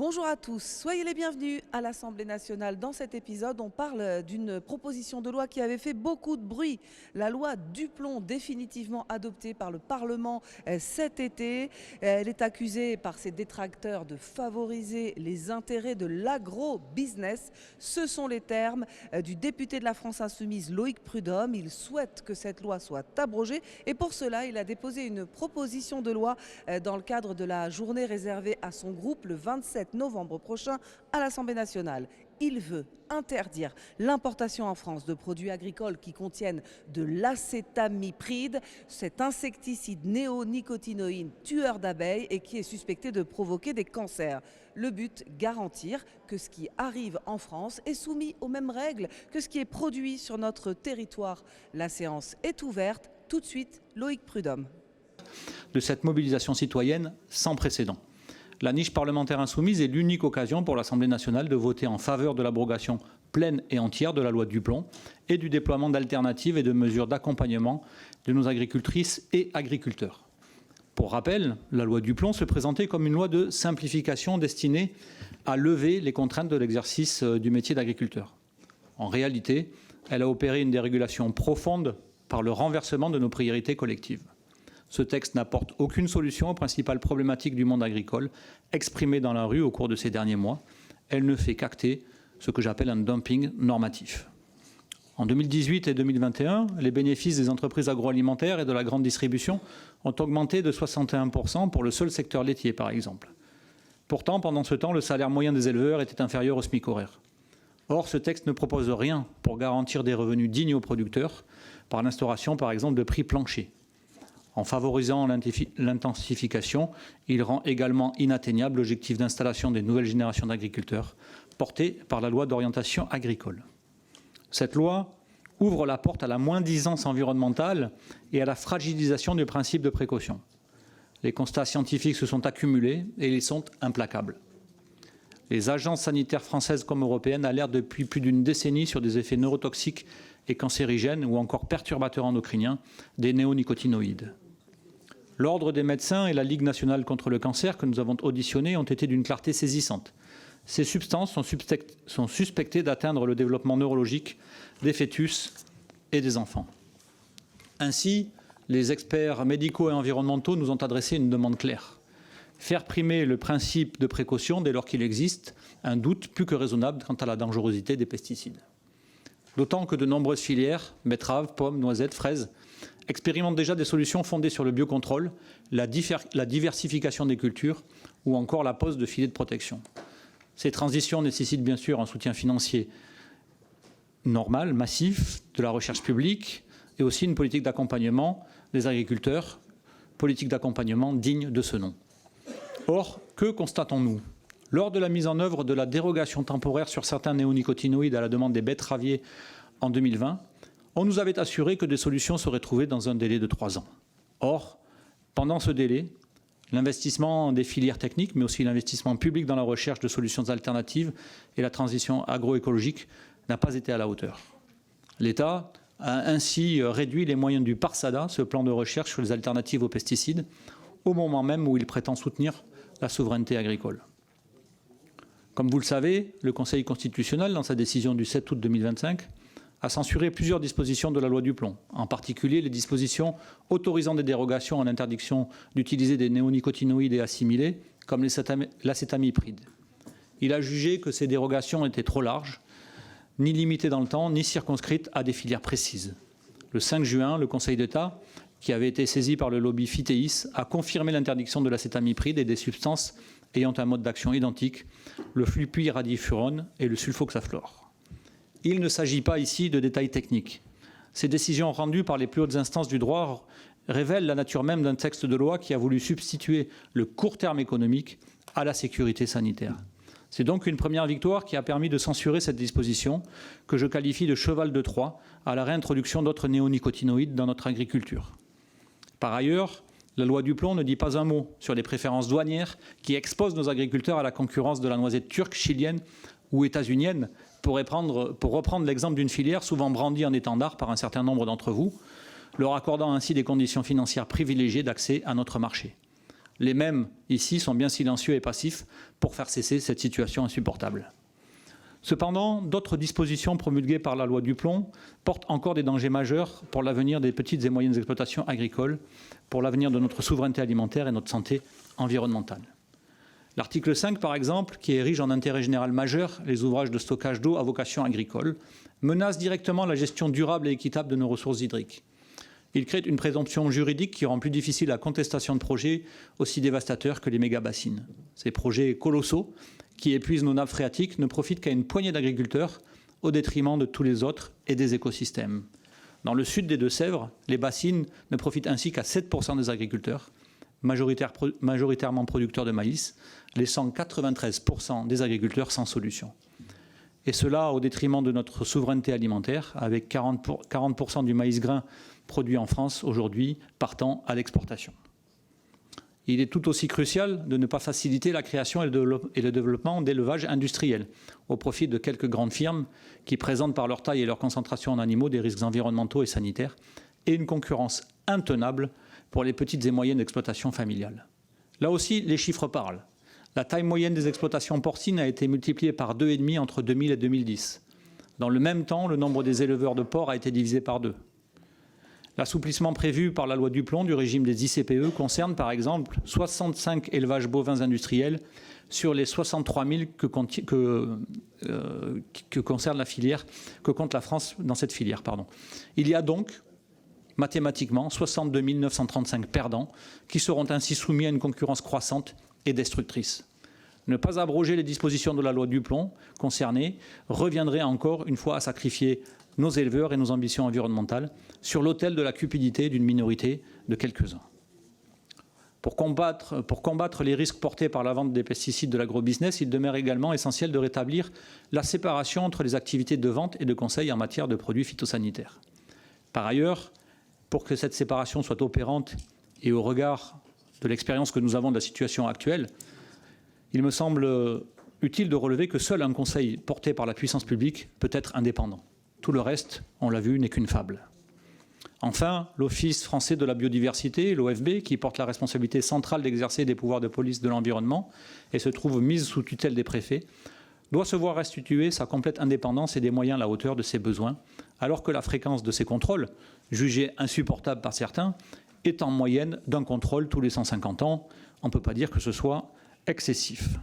Bonjour à tous, soyez les bienvenus à l'Assemblée nationale. Dans cet épisode, on parle d'une proposition de loi qui avait fait beaucoup de bruit. La loi Duplon, définitivement adoptée par le Parlement cet été. Elle est accusée par ses détracteurs de favoriser les intérêts de l'agro-business. Ce sont les termes du député de la France Insoumise, Loïc Prud'homme. Il souhaite que cette loi soit abrogée et pour cela, il a déposé une proposition de loi dans le cadre de la journée réservée à son groupe le 27 novembre prochain à l'Assemblée nationale. Il veut interdire l'importation en France de produits agricoles qui contiennent de l'acétamipride, cet insecticide néonicotinoïde tueur d'abeilles et qui est suspecté de provoquer des cancers. Le but, garantir que ce qui arrive en France est soumis aux mêmes règles que ce qui est produit sur notre territoire. La séance est ouverte. Tout de suite, Loïc Prud'homme. De cette mobilisation citoyenne sans précédent. La niche parlementaire insoumise est l'unique occasion pour l'Assemblée nationale de voter en faveur de l'abrogation pleine et entière de la loi Duplon et du déploiement d'alternatives et de mesures d'accompagnement de nos agricultrices et agriculteurs. Pour rappel, la loi Duplon se présentait comme une loi de simplification destinée à lever les contraintes de l'exercice du métier d'agriculteur. En réalité, elle a opéré une dérégulation profonde par le renversement de nos priorités collectives. Ce texte n'apporte aucune solution aux principales problématiques du monde agricole exprimées dans la rue au cours de ces derniers mois. Elle ne fait qu'acter ce que j'appelle un dumping normatif. En 2018 et 2021, les bénéfices des entreprises agroalimentaires et de la grande distribution ont augmenté de 61% pour le seul secteur laitier, par exemple. Pourtant, pendant ce temps, le salaire moyen des éleveurs était inférieur au SMIC horaire. Or, ce texte ne propose rien pour garantir des revenus dignes aux producteurs par l'instauration, par exemple, de prix planchers. En favorisant l'intensification, il rend également inatteignable l'objectif d'installation des nouvelles générations d'agriculteurs porté par la loi d'orientation agricole. Cette loi ouvre la porte à la moins-disance environnementale et à la fragilisation du principe de précaution. Les constats scientifiques se sont accumulés et ils sont implacables. Les agences sanitaires françaises comme européennes alertent depuis plus d'une décennie sur des effets neurotoxiques et cancérigènes ou encore perturbateurs endocriniens des néonicotinoïdes. L'Ordre des médecins et la Ligue nationale contre le cancer que nous avons auditionnés ont été d'une clarté saisissante. Ces substances sont suspectées d'atteindre le développement neurologique des fœtus et des enfants. Ainsi, les experts médicaux et environnementaux nous ont adressé une demande claire. Faire primer le principe de précaution dès lors qu'il existe un doute plus que raisonnable quant à la dangerosité des pesticides. D'autant que de nombreuses filières, betteraves, pommes, noisettes, fraises, expérimentent déjà des solutions fondées sur le biocontrôle, la diversification des cultures ou encore la pose de filets de protection. Ces transitions nécessitent bien sûr un soutien financier normal, massif, de la recherche publique et aussi une politique d'accompagnement des agriculteurs, politique d'accompagnement digne de ce nom. Or, que constatons-nous ? Lors de la mise en œuvre de la dérogation temporaire sur certains néonicotinoïdes à la demande des betteraviers en 2020, on nous avait assuré que des solutions seraient trouvées dans un délai de 3 ans. Or, pendant ce délai, l'investissement des filières techniques, mais aussi l'investissement public dans la recherche de solutions alternatives et la transition agroécologique n'a pas été à la hauteur. L'État a ainsi réduit les moyens du PARSADA, ce plan de recherche sur les alternatives aux pesticides, au moment même où il prétend soutenir la souveraineté agricole. Comme vous le savez, le Conseil constitutionnel, dans sa décision du 7 août 2025, a censuré plusieurs dispositions de la loi Duplon, en particulier les dispositions autorisant des dérogations à l'interdiction d'utiliser des néonicotinoïdes et assimilés, comme l'acétamipride. Il a jugé que ces dérogations étaient trop larges, ni limitées dans le temps, ni circonscrites à des filières précises. Le 5 juin, le Conseil d'État, qui avait été saisi par le lobby Phytéis, a confirmé l'interdiction de l'acétamipride et des substances ayant un mode d'action identique, le flupiradifurone et le sulfoxaflor. Il ne s'agit pas ici de détails techniques. Ces décisions rendues par les plus hautes instances du droit révèlent la nature même d'un texte de loi qui a voulu substituer le court terme économique à la sécurité sanitaire. C'est donc une première victoire qui a permis de censurer cette disposition que je qualifie de cheval de Troie à la réintroduction d'autres néonicotinoïdes dans notre agriculture. Par ailleurs, la loi Duplon ne dit pas un mot sur les préférences douanières qui exposent nos agriculteurs à la concurrence de la noisette turque, chilienne ou états-unienne, pour reprendre l'exemple d'une filière souvent brandie en étendard par un certain nombre d'entre vous, leur accordant ainsi des conditions financières privilégiées d'accès à notre marché. Les mêmes, ici, sont bien silencieux et passifs pour faire cesser cette situation insupportable. Cependant, d'autres dispositions promulguées par la loi Duplon portent encore des dangers majeurs pour l'avenir des petites et moyennes exploitations agricoles, pour l'avenir de notre souveraineté alimentaire et notre santé environnementale. L'article 5, par exemple, qui érige en intérêt général majeur les ouvrages de stockage d'eau à vocation agricole, menace directement la gestion durable et équitable de nos ressources hydriques. Il crée une présomption juridique qui rend plus difficile la contestation de projets aussi dévastateurs que les méga-bassines. Ces projets colossaux qui épuisent nos nappes phréatiques ne profitent qu'à une poignée d'agriculteurs au détriment de tous les autres et des écosystèmes. Dans le sud des Deux-Sèvres, les bassines ne profitent ainsi qu'à 7% des agriculteurs, majoritairement producteurs de maïs, laissant 93% des agriculteurs sans solution. Et cela au détriment de notre souveraineté alimentaire, avec 40% du maïs grain produit en France aujourd'hui partant à l'exportation. Il est tout aussi crucial de ne pas faciliter la création et le développement d'élevages industriels au profit de quelques grandes firmes qui présentent par leur taille et leur concentration en animaux des risques environnementaux et sanitaires et une concurrence intenable pour les petites et moyennes exploitations familiales. Là aussi, les chiffres parlent. La taille moyenne des exploitations porcines a été multipliée par 2,5 entre 2000 et 2010. Dans le même temps, le nombre des éleveurs de porcs a été divisé par 2. L'assouplissement prévu par la loi Duplon du régime des ICPE concerne par exemple 65 élevages bovins industriels sur les 63 000 que concerne la filière, que compte la France dans cette filière. Il y a donc mathématiquement 62 935 perdants qui seront ainsi soumis à une concurrence croissante et destructrice. Ne pas abroger les dispositions de la loi Duplon concernées reviendrait encore une fois à sacrifier nos éleveurs et nos ambitions environnementales sur l'autel de la cupidité d'une minorité de quelques-uns. Pour combattre les risques portés par la vente des pesticides de l'agrobusiness, il demeure également essentiel de rétablir la séparation entre les activités de vente et de conseil en matière de produits phytosanitaires. Par ailleurs, pour que cette séparation soit opérante et au regard de l'expérience que nous avons de la situation actuelle, il me semble utile de relever que seul un conseil porté par la puissance publique peut être indépendant. Tout le reste, on l'a vu, n'est qu'une fable. Enfin, l'Office français de la biodiversité, l'OFB, qui porte la responsabilité centrale d'exercer des pouvoirs de police de l'environnement et se trouve mise sous tutelle des préfets, doit se voir restituer sa complète indépendance et des moyens à la hauteur de ses besoins, alors que la fréquence de ces contrôles, jugée insupportable par certains, est en moyenne d'un contrôle tous les 150 ans. On ne peut pas dire que ce soit excessif.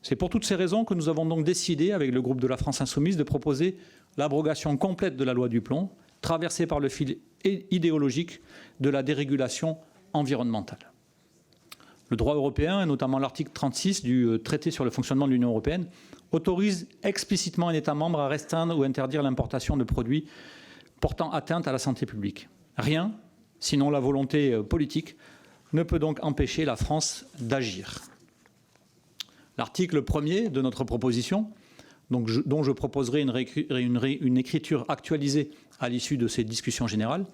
C'est pour toutes ces raisons que nous avons donc décidé, avec le groupe de la France Insoumise, de proposer l'abrogation complète de la loi Duplon, traversée par le fil idéologique de la dérégulation environnementale. Le droit européen, et notamment l'article 36 du traité sur le fonctionnement de l'Union européenne, autorise explicitement un État membre à restreindre ou interdire l'importation de produits portant atteinte à la santé publique. Rien, sinon la volonté politique, ne peut donc empêcher la France d'agir. L'article 1er de notre proposition, dont je proposerai une écriture actualisée à l'issue de ces discussions générales,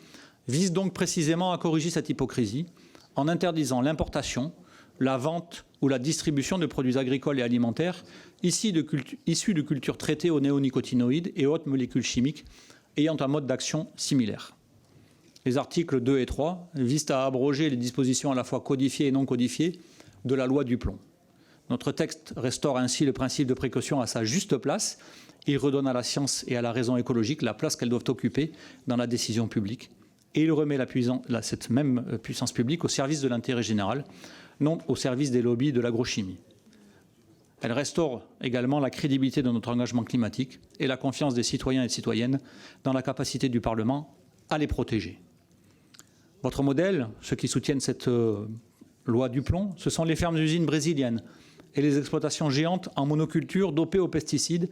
vise donc précisément à corriger cette hypocrisie en interdisant l'importation, la vente ou la distribution de produits agricoles et alimentaires issus de cultures traitées aux néonicotinoïdes et autres molécules chimiques ayant un mode d'action similaire. Les articles 2 et 3 visent à abroger les dispositions à la fois codifiées et non codifiées de la loi Duplon. Notre texte restaure ainsi le principe de précaution à sa juste place. Il redonne à la science et à la raison écologique la place qu'elles doivent occuper dans la décision publique. Et il remet cette même puissance publique au service de l'intérêt général, non au service des lobbies de l'agrochimie. Elle restaure également la crédibilité de notre engagement climatique et la confiance des citoyens et des citoyennes dans la capacité du Parlement à les protéger. Votre modèle, ceux qui soutiennent cette loi Duplon, ce sont les fermes-usines brésiliennes et les exploitations géantes en monoculture dopées aux pesticides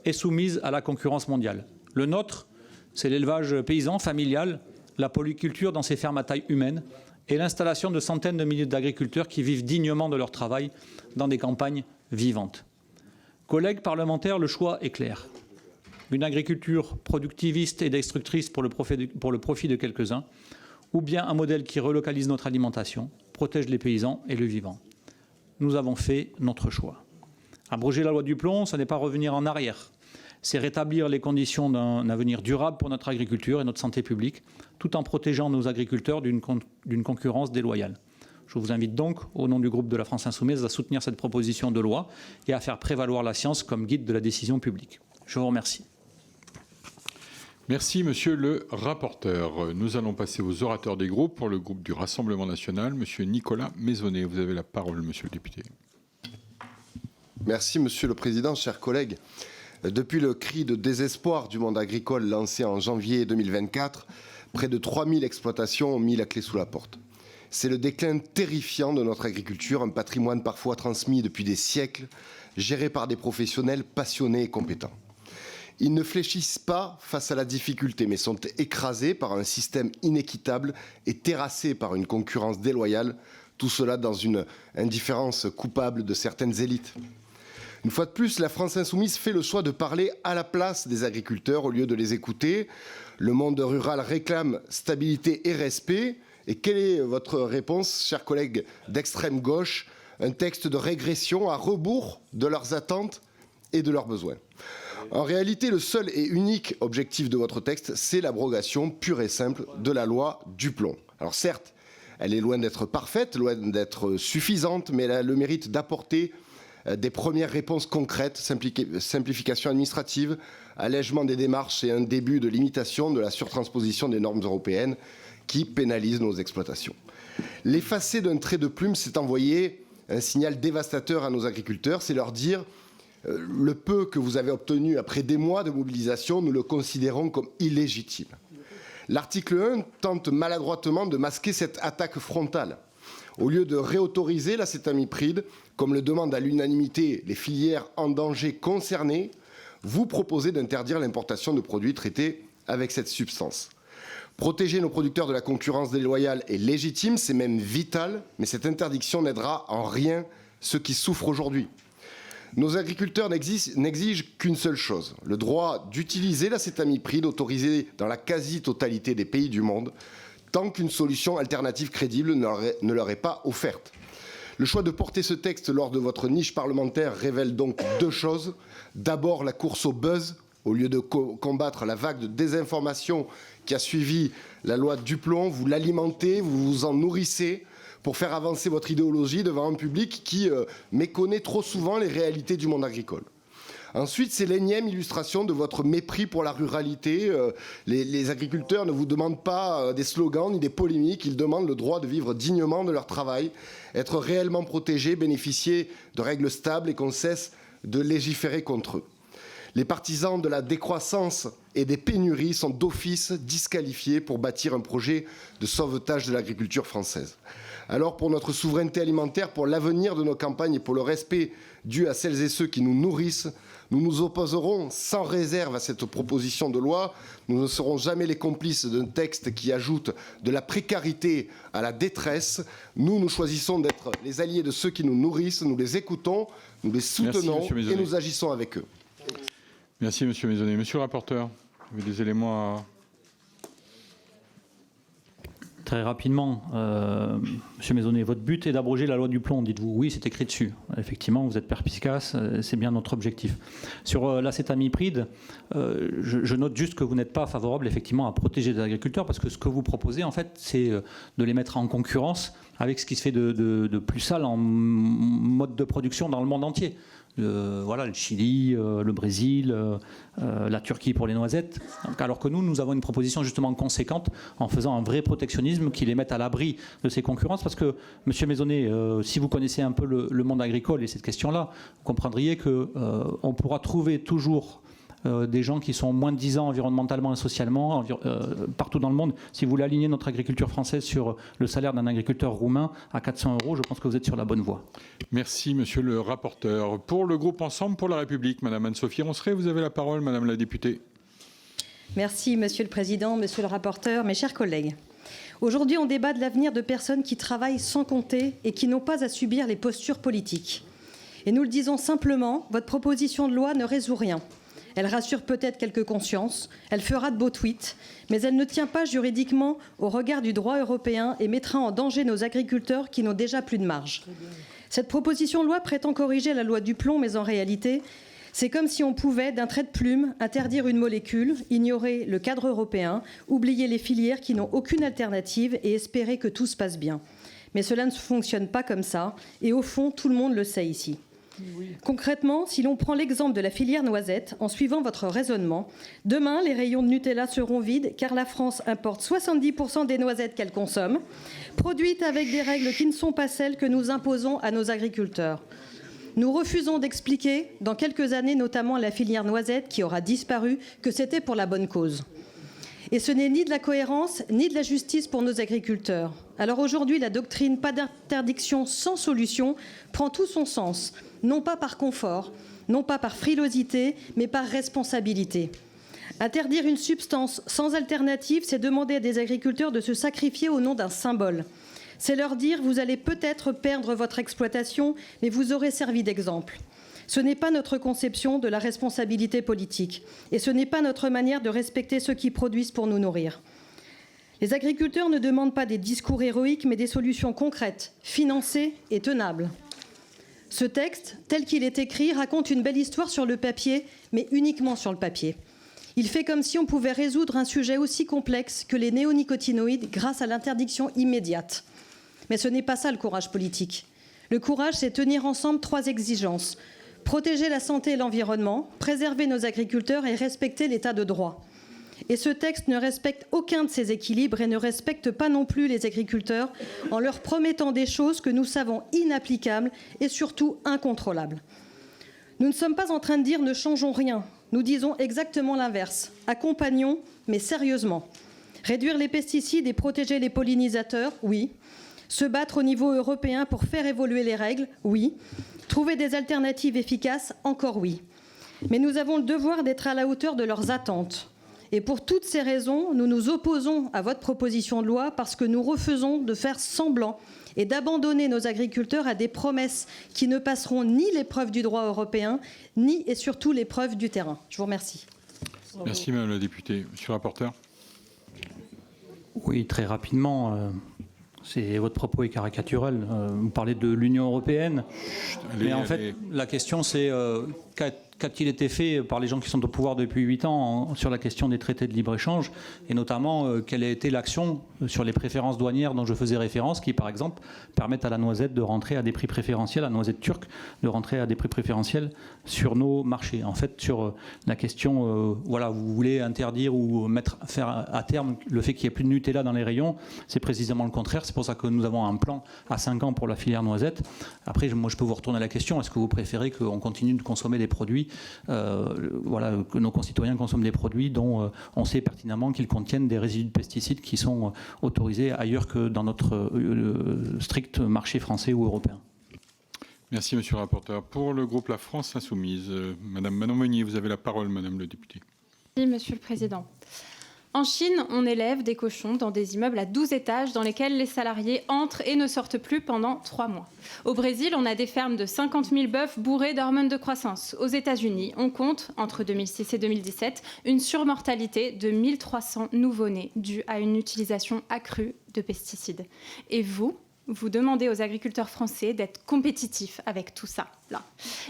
et soumises à la concurrence mondiale. Le nôtre, c'est l'élevage paysan familial, la polyculture dans ces fermes à taille humaine et l'installation de centaines de milliers d'agriculteurs qui vivent dignement de leur travail dans des campagnes vivantes. Collègues parlementaires, le choix est clair. Une agriculture productiviste et destructrice pour le profit de quelques-uns, ou bien un modèle qui relocalise notre alimentation, protège les paysans et le vivant. Nous avons fait notre choix. Abroger la loi Duplon, ce n'est pas revenir en arrière. C'est rétablir les conditions d'un avenir durable pour notre agriculture et notre santé publique, tout en protégeant nos agriculteurs d'une concurrence déloyale. Je vous invite donc, au nom du groupe de la France Insoumise, à soutenir cette proposition de loi et à faire prévaloir la science comme guide de la décision publique. Je vous remercie. Merci, monsieur le rapporteur. Nous allons passer aux orateurs des groupes. Pour le groupe du Rassemblement national, monsieur Nicolas Maisonnet. Vous avez la parole, monsieur le député. Merci, monsieur le président, chers collègues. Depuis le cri de désespoir du monde agricole lancé en janvier 2024, près de 3000 exploitations ont mis la clé sous la porte. C'est le déclin terrifiant de notre agriculture, un patrimoine parfois transmis depuis des siècles, géré par des professionnels passionnés et compétents. Ils ne fléchissent pas face à la difficulté, mais sont écrasés par un système inéquitable et terrassés par une concurrence déloyale, tout cela dans une indifférence coupable de certaines élites. Une fois de plus, la France Insoumise fait le choix de parler à la place des agriculteurs au lieu de les écouter. Le monde rural réclame stabilité et respect. Et quelle est votre réponse, chers collègues d'extrême gauche? Un texte de régression à rebours de leurs attentes et de leurs besoins. En réalité, le seul et unique objectif de votre texte, c'est l'abrogation pure et simple de la loi Duplon. Alors certes, elle est loin d'être parfaite, loin d'être suffisante, mais elle a le mérite d'apporter des premières réponses concrètes, simplification administrative, allègement des démarches et un début de limitation de la surtransposition des normes européennes qui pénalisent nos exploitations. L'effacer d'un trait de plume, c'est envoyer un signal dévastateur à nos agriculteurs, c'est leur dire le peu que vous avez obtenu après des mois de mobilisation, nous le considérons comme illégitime. L'article 1 tente maladroitement de masquer cette attaque frontale. Au lieu de réautoriser l'acétamipride, comme le demandent à l'unanimité les filières en danger concernées, vous proposez d'interdire l'importation de produits traités avec cette substance. Protéger nos producteurs de la concurrence déloyale est légitime, c'est même vital, mais cette interdiction n'aidera en rien ceux qui souffrent aujourd'hui. Nos agriculteurs n'exigent qu'une seule chose, le droit d'utiliser l'acétamipride autorisé dans la quasi-totalité des pays du monde, tant qu'une solution alternative crédible ne leur est pas offerte. Le choix de porter ce texte lors de votre niche parlementaire révèle donc deux choses. D'abord, la course au buzz, au lieu de combattre la vague de désinformation qui a suivi la loi Duplon, vous l'alimentez, vous vous en nourrissez pour faire avancer votre idéologie devant un public qui méconnaît trop souvent les réalités du monde agricole. Ensuite, c'est l'énième illustration de votre mépris pour la ruralité. Les agriculteurs ne vous demandent pas des slogans ni des polémiques, ils demandent le droit de vivre dignement de leur travail, être réellement protégés, bénéficier de règles stables et qu'on cesse de légiférer contre eux. Les partisans de la décroissance et des pénuries sont d'office disqualifiés pour bâtir un projet de sauvetage de l'agriculture française. Alors pour notre souveraineté alimentaire, pour l'avenir de nos campagnes et pour le respect dû à celles et ceux qui nous nourrissent, nous nous opposerons sans réserve à cette proposition de loi. Nous ne serons jamais les complices d'un texte qui ajoute de la précarité à la détresse. Nous choisissons d'être les alliés de ceux qui nous nourrissent. Nous les écoutons, nous les soutenons et nous agissons avec eux. Merci, monsieur Maisonnet. Monsieur le rapporteur, vous avez des éléments à... Très rapidement, monsieur Maisonnet, votre but est d'abroger la loi Duplon, dites-vous. Oui, c'est écrit dessus. Effectivement, vous êtes perspicace, c'est bien notre objectif. Sur l'acétamipride, je note juste que vous n'êtes pas favorable effectivement à protéger les agriculteurs parce que ce que vous proposez, en fait, c'est de les mettre en concurrence avec ce qui se fait de plus sale en mode de production dans le monde entier. Voilà, le Chili, le Brésil, la Turquie pour les noisettes. Donc, alors que nous avons une proposition justement conséquente en faisant un vrai protectionnisme qui les mette à l'abri de ces concurrences. Parce que, monsieur Maisonnet, si vous connaissez un peu le monde agricole et cette question-là, vous comprendriez qu'on pourra trouver toujours des gens qui sont moins de 10 ans environnementalement et socialement partout dans le monde. Si vous voulez aligner notre agriculture française sur le salaire d'un agriculteur roumain à 400 €, je pense que vous êtes sur la bonne voie. Merci, monsieur le rapporteur. Pour le groupe Ensemble pour la République, madame Anne-Sophie Ronceray, vous avez la parole, madame la députée. Merci, monsieur le président, monsieur le rapporteur, mes chers collègues. Aujourd'hui, on débat de l'avenir de personnes qui travaillent sans compter et qui n'ont pas à subir les postures politiques. Et nous le disons simplement, votre proposition de loi ne résout rien. Elle rassure peut-être quelques consciences, elle fera de beaux tweets, mais elle ne tient pas juridiquement au regard du droit européen et mettra en danger nos agriculteurs qui n'ont déjà plus de marge. Cette proposition de loi prétend corriger la loi Duplon, mais en réalité, c'est comme si on pouvait, d'un trait de plume, interdire une molécule, ignorer le cadre européen, oublier les filières qui n'ont aucune alternative et espérer que tout se passe bien. Mais cela ne fonctionne pas comme ça, et au fond, tout le monde le sait ici. Concrètement, si l'on prend l'exemple de la filière noisette, en suivant votre raisonnement, demain, les rayons de Nutella seront vides car la France importe 70% des noisettes qu'elle consomme, produites avec des règles qui ne sont pas celles que nous imposons à nos agriculteurs. Nous refusons d'expliquer, dans quelques années, notamment à la filière noisette qui aura disparu, que c'était pour la bonne cause. Et ce n'est ni de la cohérence, ni de la justice pour nos agriculteurs. Alors aujourd'hui, la doctrine « pas d'interdiction sans solution » prend tout son sens, non pas par confort, non pas par frilosité, mais par responsabilité. Interdire une substance sans alternative, c'est demander à des agriculteurs de se sacrifier au nom d'un symbole. C'est leur dire « vous allez peut-être perdre votre exploitation, mais vous aurez servi d'exemple ». Ce n'est pas notre conception de la responsabilité politique et ce n'est pas notre manière de respecter ceux qui produisent pour nous nourrir. Les agriculteurs ne demandent pas des discours héroïques, mais des solutions concrètes, financées et tenables. Ce texte, tel qu'il est écrit, raconte une belle histoire sur le papier, mais uniquement sur le papier. Il fait comme si on pouvait résoudre un sujet aussi complexe que les néonicotinoïdes grâce à l'interdiction immédiate. Mais ce n'est pas ça le courage politique. Le courage, c'est tenir ensemble 3 exigences. Protéger la santé et l'environnement, préserver nos agriculteurs et respecter l'état de droit. Et ce texte ne respecte aucun de ces équilibres et ne respecte pas non plus les agriculteurs en leur promettant des choses que nous savons inapplicables et surtout incontrôlables. Nous ne sommes pas en train de dire « ne changeons rien ». Nous disons exactement l'inverse. Accompagnons, mais sérieusement. Réduire les pesticides et protéger les pollinisateurs, oui. Se battre au niveau européen pour faire évoluer les règles, oui. Trouver des alternatives efficaces, encore oui. Mais nous avons le devoir d'être à la hauteur de leurs attentes. Et pour toutes ces raisons, nous nous opposons à votre proposition de loi parce que nous refusons de faire semblant et d'abandonner nos agriculteurs à des promesses qui ne passeront ni l'épreuve du droit européen, ni et surtout l'épreuve du terrain. Je vous remercie. Merci Madame la députée. Monsieur le rapporteur. Oui, très rapidement. Votre propos est caricatural. Vous parlez de l'Union européenne. Mais en fait, la question c'est qu'a-t-il été fait par les gens qui sont au pouvoir depuis 8 ans sur la question des traités de libre-échange et notamment quelle a été l'action sur les préférences douanières dont je faisais référence qui, par exemple, permettent à la noisette de rentrer à des prix préférentiels, à la noisette turque de rentrer à des prix préférentiels sur nos marchés. En fait, sur la question, voilà, vous voulez interdire ou faire à terme le fait qu'il n'y ait plus de Nutella dans les rayons, c'est précisément le contraire. C'est pour ça que nous avons un plan à 5 ans pour la filière noisette. Après, moi, je peux vous retourner la question. Est-ce que vous préférez qu'on continue de consommer des produits voilà, que nos concitoyens consomment des produits dont on sait pertinemment qu'ils contiennent des résidus de pesticides qui sont autorisés ailleurs que dans notre strict marché français ou européen. Merci Monsieur le rapporteur. Pour le groupe La France Insoumise, Madame Manon Meunier, vous avez la parole, Madame le député. Merci Monsieur le Président. En Chine, on élève des cochons dans des immeubles à 12 étages dans lesquels les salariés entrent et ne sortent plus pendant 3 mois. Au Brésil, on a des fermes de 50 000 bœufs bourrés d'hormones de croissance. Aux États-Unis, on compte, entre 2006 et 2017, une surmortalité de 1300 nouveau-nés due à une utilisation accrue de pesticides. Et vous demandez aux agriculteurs français d'être compétitifs avec tout ça, là.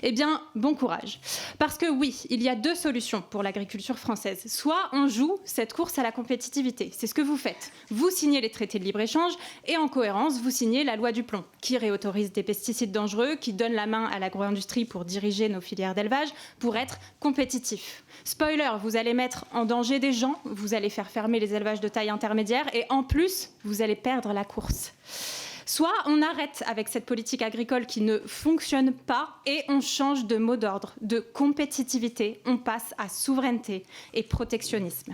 Eh bien, bon courage. Parce que oui, il y a 2 solutions pour l'agriculture française. Soit on joue cette course à la compétitivité. C'est ce que vous faites. Vous signez les traités de libre-échange et en cohérence, vous signez la loi du plomb, qui réautorise des pesticides dangereux, qui donne la main à l'agro-industrie pour diriger nos filières d'élevage, pour être compétitifs. Spoiler, vous allez mettre en danger des gens, vous allez faire fermer les élevages de taille intermédiaire et en plus, vous allez perdre la course. Soit on arrête avec cette politique agricole qui ne fonctionne pas et on change de mot d'ordre. De compétitivité, on passe à souveraineté et protectionnisme.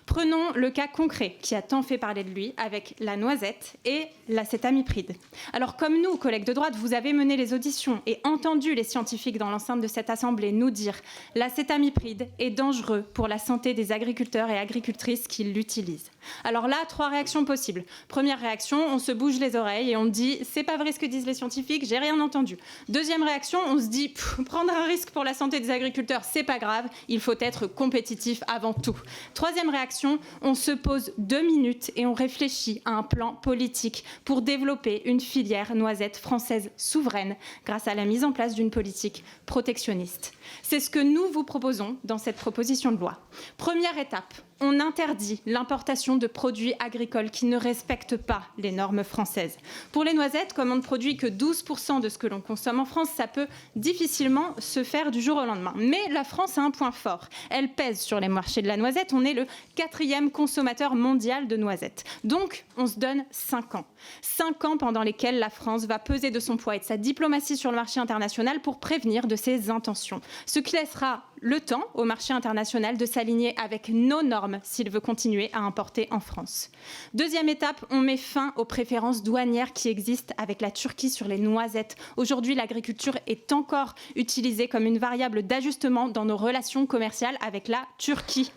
Prenons le cas concret qui a tant fait parler de lui avec la noisette et l'acétamipride. Alors comme nous, collègues de droite, vous avez mené les auditions et entendu les scientifiques dans l'enceinte de cette assemblée nous dire l'acétamipride est dangereux pour la santé des agriculteurs et agricultrices qui l'utilisent. Alors là, 3 réactions possibles. Première réaction, on se bouge les oreilles et on dit c'est pas vrai ce que disent les scientifiques, j'ai rien entendu. Deuxième réaction, on se dit prendre un risque pour la santé des agriculteurs, c'est pas grave, il faut être compétitif avant tout. Troisième réaction, on se pose 2 minutes et on réfléchit à un plan politique pour développer une filière noisette française souveraine grâce à la mise en place d'une politique protectionniste. C'est ce que nous vous proposons dans cette proposition de loi. Première étape, on interdit l'importation de produits agricoles qui ne respectent pas les normes françaises. Pour les noisettes, comme on ne produit que 12% de ce que l'on consomme en France, ça peut difficilement se faire du jour au lendemain. Mais la France a un point fort. Elle pèse sur les marchés de la noisette. On est le 4e consommateur mondial de noisettes. Donc, on se donne 5 ans. 5 ans pendant lesquels la France va peser de son poids et de sa diplomatie sur le marché international pour prévenir de ses intentions. Ce qui laissera le temps au marché international de s'aligner avec nos normes s'il veut continuer à importer en France. Deuxième étape, on met fin aux préférences douanières qui existent avec la Turquie sur les noisettes. Aujourd'hui, l'agriculture est encore utilisée comme une variable d'ajustement dans nos relations commerciales avec la Turquie.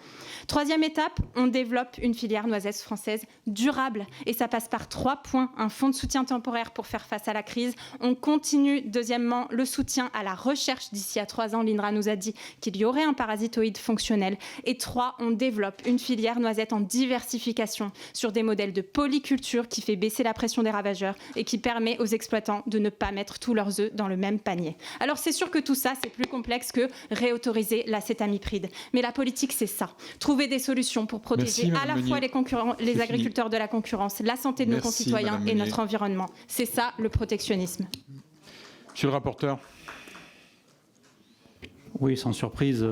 Troisième étape, on développe une filière noisette française durable. Et ça passe par 3 points. Un fonds de soutien temporaire pour faire face à la crise. On continue, deuxièmement, le soutien à la recherche. D'ici à 3 ans, l'INRA nous a dit qu'il y aurait un parasitoïde fonctionnel. Et 3, on développe une filière noisette en diversification sur des modèles de polyculture qui fait baisser la pression des ravageurs et qui permet aux exploitants de ne pas mettre tous leurs œufs dans le même panier. Alors c'est sûr que tout ça, c'est plus complexe que réautoriser l'acétamipride. Mais la politique, c'est ça. Trouver des solutions pour protéger à la fois les agriculteurs de la concurrence, la santé de nos concitoyens et notre environnement. C'est ça le protectionnisme. Monsieur le rapporteur. Oui, sans surprise,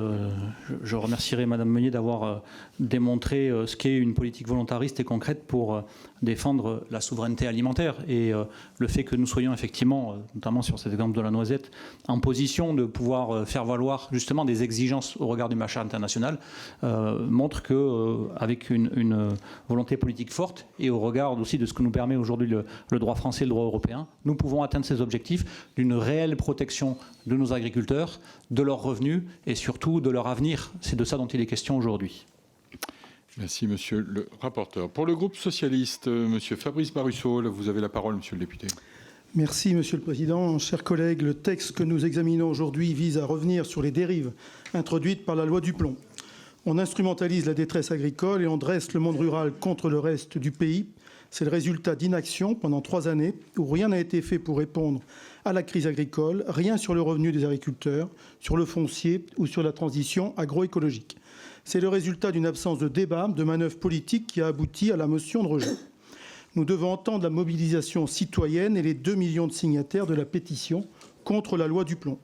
je remercierai Madame Meunier d'avoir démontré ce qu'est une politique volontariste et concrète pour défendre la souveraineté alimentaire et le fait que nous soyons effectivement, notamment sur cet exemple de la noisette, en position de pouvoir faire valoir justement des exigences au regard du marché international montre qu'avec une volonté politique forte et au regard aussi de ce que nous permet aujourd'hui le droit français et le droit européen, nous pouvons atteindre ces objectifs d'une réelle protection de nos agriculteurs, de leurs revenus et surtout de leur avenir. C'est de ça dont il est question aujourd'hui. Merci, monsieur le rapporteur. Pour le groupe socialiste, monsieur Fabrice Barussol, vous avez la parole, monsieur le député. Merci, monsieur le président. Chers collègues, le texte que nous examinons aujourd'hui vise à revenir sur les dérives introduites par la loi Duplon. On instrumentalise la détresse agricole et on dresse le monde rural contre le reste du pays. C'est le résultat d'inaction pendant 3 années où rien n'a été fait pour répondre à la crise agricole, rien sur le revenu des agriculteurs, sur le foncier ou sur la transition agroécologique. C'est le résultat d'une absence de débat, de manœuvre politique qui a abouti à la motion de rejet. Nous devons entendre la mobilisation citoyenne et les 2 millions de signataires de la pétition contre la loi Duplon.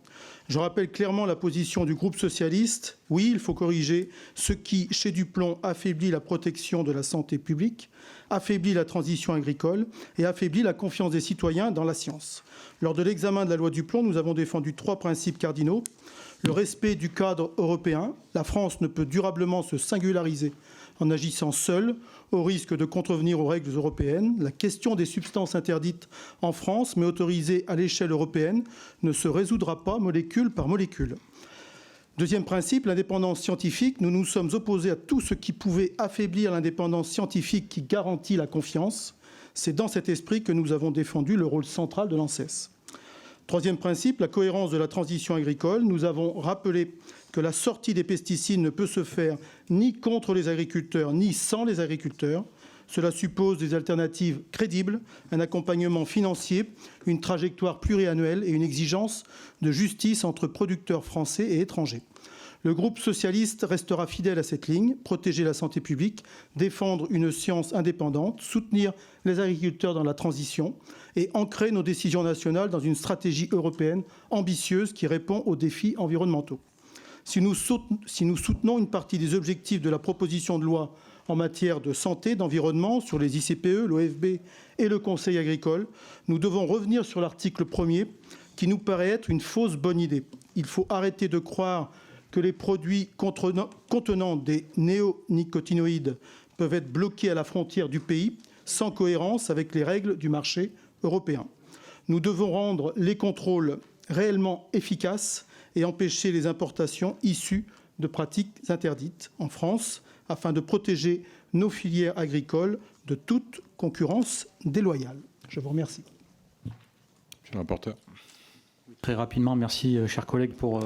Je rappelle clairement la position du groupe socialiste. Oui, il faut corriger ce qui, chez Duplon, affaiblit la protection de la santé publique, affaiblit la transition agricole et affaiblit la confiance des citoyens dans la science. Lors de l'examen de la loi Duplon, nous avons défendu 3 principes cardinaux. Le respect du cadre européen. La France ne peut durablement se singulariser en agissant seule, au risque de contrevenir aux règles européennes. La question des substances interdites en France, mais autorisées à l'échelle européenne, ne se résoudra pas molécule par molécule. Deuxième principe, l'indépendance scientifique. Nous nous sommes opposés à tout ce qui pouvait affaiblir l'indépendance scientifique qui garantit la confiance. C'est dans cet esprit que nous avons défendu le rôle central de l'ANSES. Troisième principe, la cohérence de la transition agricole. Nous avons rappelé que la sortie des pesticides ne peut se faire ni contre les agriculteurs, ni sans les agriculteurs. Cela suppose des alternatives crédibles, un accompagnement financier, une trajectoire pluriannuelle et une exigence de justice entre producteurs français et étrangers. Le groupe socialiste restera fidèle à cette ligne, protéger la santé publique, défendre une science indépendante, soutenir les agriculteurs dans la transition et ancrer nos décisions nationales dans une stratégie européenne ambitieuse qui répond aux défis environnementaux. Si nous soutenons une partie des objectifs de la proposition de loi en matière de santé, d'environnement, sur les ICPE, l'OFB et le Conseil agricole, nous devons revenir sur l'article 1er qui nous paraît être une fausse bonne idée. Il faut arrêter de croire que les produits contenant des néonicotinoïdes peuvent être bloqués à la frontière du pays sans cohérence avec les règles du marché européen. Nous devons rendre les contrôles réellement efficaces et empêcher les importations issues de pratiques interdites en France afin de protéger nos filières agricoles de toute concurrence déloyale. Je vous remercie. Monsieur le rapporteur. Très rapidement, merci chers collègues pour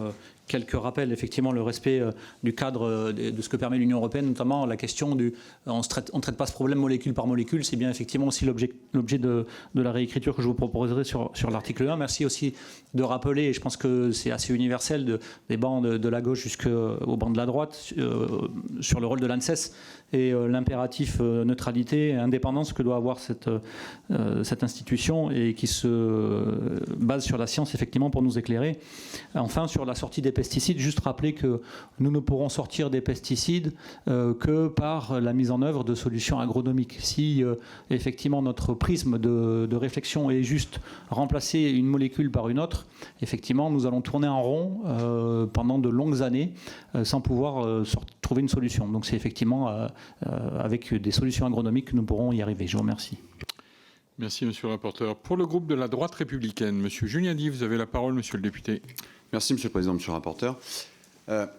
quelques rappels, effectivement, le respect du cadre de ce que permet l'Union européenne, notamment la question du... On ne traite pas ce problème molécule par molécule, c'est bien effectivement aussi l'objet de la réécriture que je vous proposerai sur l'article 1. Merci aussi de rappeler, et je pense que c'est assez universel, des bancs de la gauche jusqu'au banc de la droite, sur le rôle de l'ANSES et l'impératif neutralité et indépendance que doit avoir cette institution et qui se base sur la science, effectivement, pour nous éclairer. Enfin, sur la sortie des pesticides, juste rappeler que nous ne pourrons sortir des pesticides que par la mise en œuvre de solutions agronomiques. Si effectivement notre prisme de réflexion est juste remplacer une molécule par une autre, effectivement nous allons tourner en rond pendant de longues années sans pouvoir trouver une solution. Donc c'est effectivement avec des solutions agronomiques que nous pourrons y arriver. Je vous remercie. Merci, monsieur le rapporteur. Pour le groupe de la droite républicaine, monsieur Julien Dive, vous avez la parole, monsieur le député. Merci, monsieur le président, monsieur le rapporteur.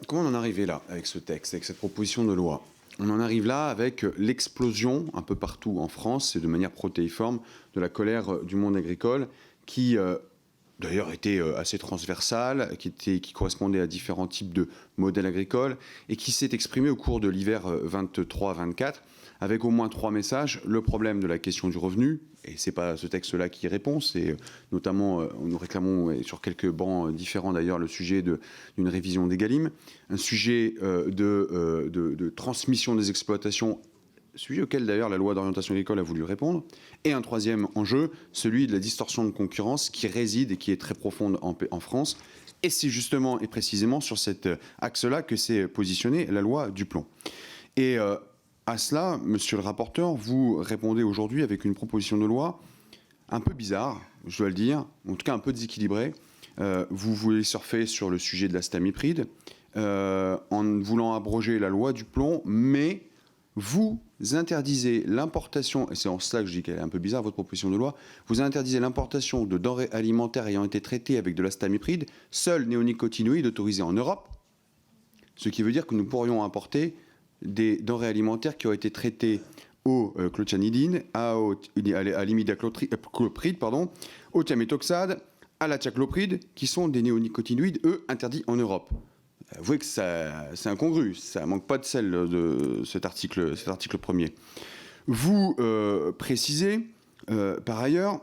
Comment on en est arrivé là, avec ce texte, avec cette proposition de loi? On en arrive là avec l'explosion, un peu partout en France, et de manière protéiforme, de la colère du monde agricole, qui d'ailleurs était assez transversale, qui correspondait à différents types de modèles agricoles, et qui s'est exprimée au cours de l'hiver 23-24, avec au moins 3 messages. Le problème de la question du revenu, et ce n'est pas ce texte-là qui répond, c'est notamment, nous réclamons sur quelques bancs différents d'ailleurs, le sujet d'une révision des Galim, un sujet de transmission des exploitations, sujet auquel d'ailleurs la loi d'orientation agricole a voulu répondre, et un troisième enjeu, celui de la distorsion de concurrence qui réside et qui est très profonde en France. Et c'est justement et précisément sur cet axe-là que s'est positionnée la loi Duplon. Et à cela, monsieur le rapporteur, vous répondez aujourd'hui avec une proposition de loi un peu bizarre, je dois le dire, en tout cas un peu déséquilibrée. Vous voulez surfer sur le sujet de la stamipride en voulant abroger la loi Duplon, mais vous interdisez l'importation, et c'est en cela que je dis qu'elle est un peu bizarre, votre proposition de loi, vous interdisez l'importation de denrées alimentaires ayant été traitées avec de la stamipride, seuls néonicotinoïdes autorisés en Europe, ce qui veut dire que nous pourrions importer des denrées alimentaires qui ont été traitées au clothianidine, à l'imidaclopride, au thiaméthoxate, à la thiaclopride, qui sont des néonicotinoïdes, eux, interdits en Europe. Vous voyez que c'est incongru, ça manque pas de sel de cet article premier. Vous précisez, par ailleurs,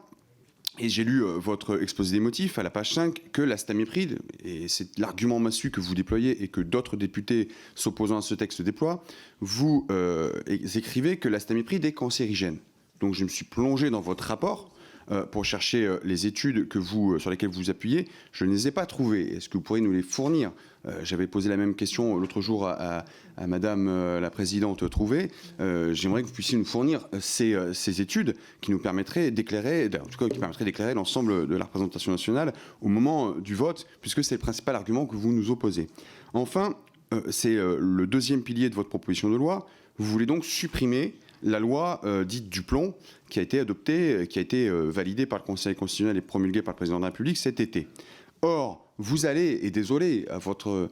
et j'ai lu votre exposé des motifs à la page 5, que la stamipride, et c'est l'argument massu que vous déployez et que d'autres députés s'opposant à ce texte déploient, vous écrivez que la stamipride est cancérigène. Donc je me suis plongé dans votre rapport pour chercher les études sur lesquelles vous vous appuyez. Je ne les ai pas trouvées. Est-ce que vous pourriez nous les fournir? J'avais posé la même question l'autre jour à Madame la Présidente Trouvé. J'aimerais que vous puissiez nous fournir ces études qui nous permettraient d'éclairer, en tout cas qui permettraient d'éclairer l'ensemble de la représentation nationale au moment du vote, puisque c'est le principal argument que vous nous opposez. Enfin, c'est le deuxième pilier de votre proposition de loi. Vous voulez donc supprimer la loi dite Duplon, qui a été adoptée, qui a été validée par le Conseil constitutionnel et promulguée par le Président de la République cet été. Or, vous allez, et désolé à votre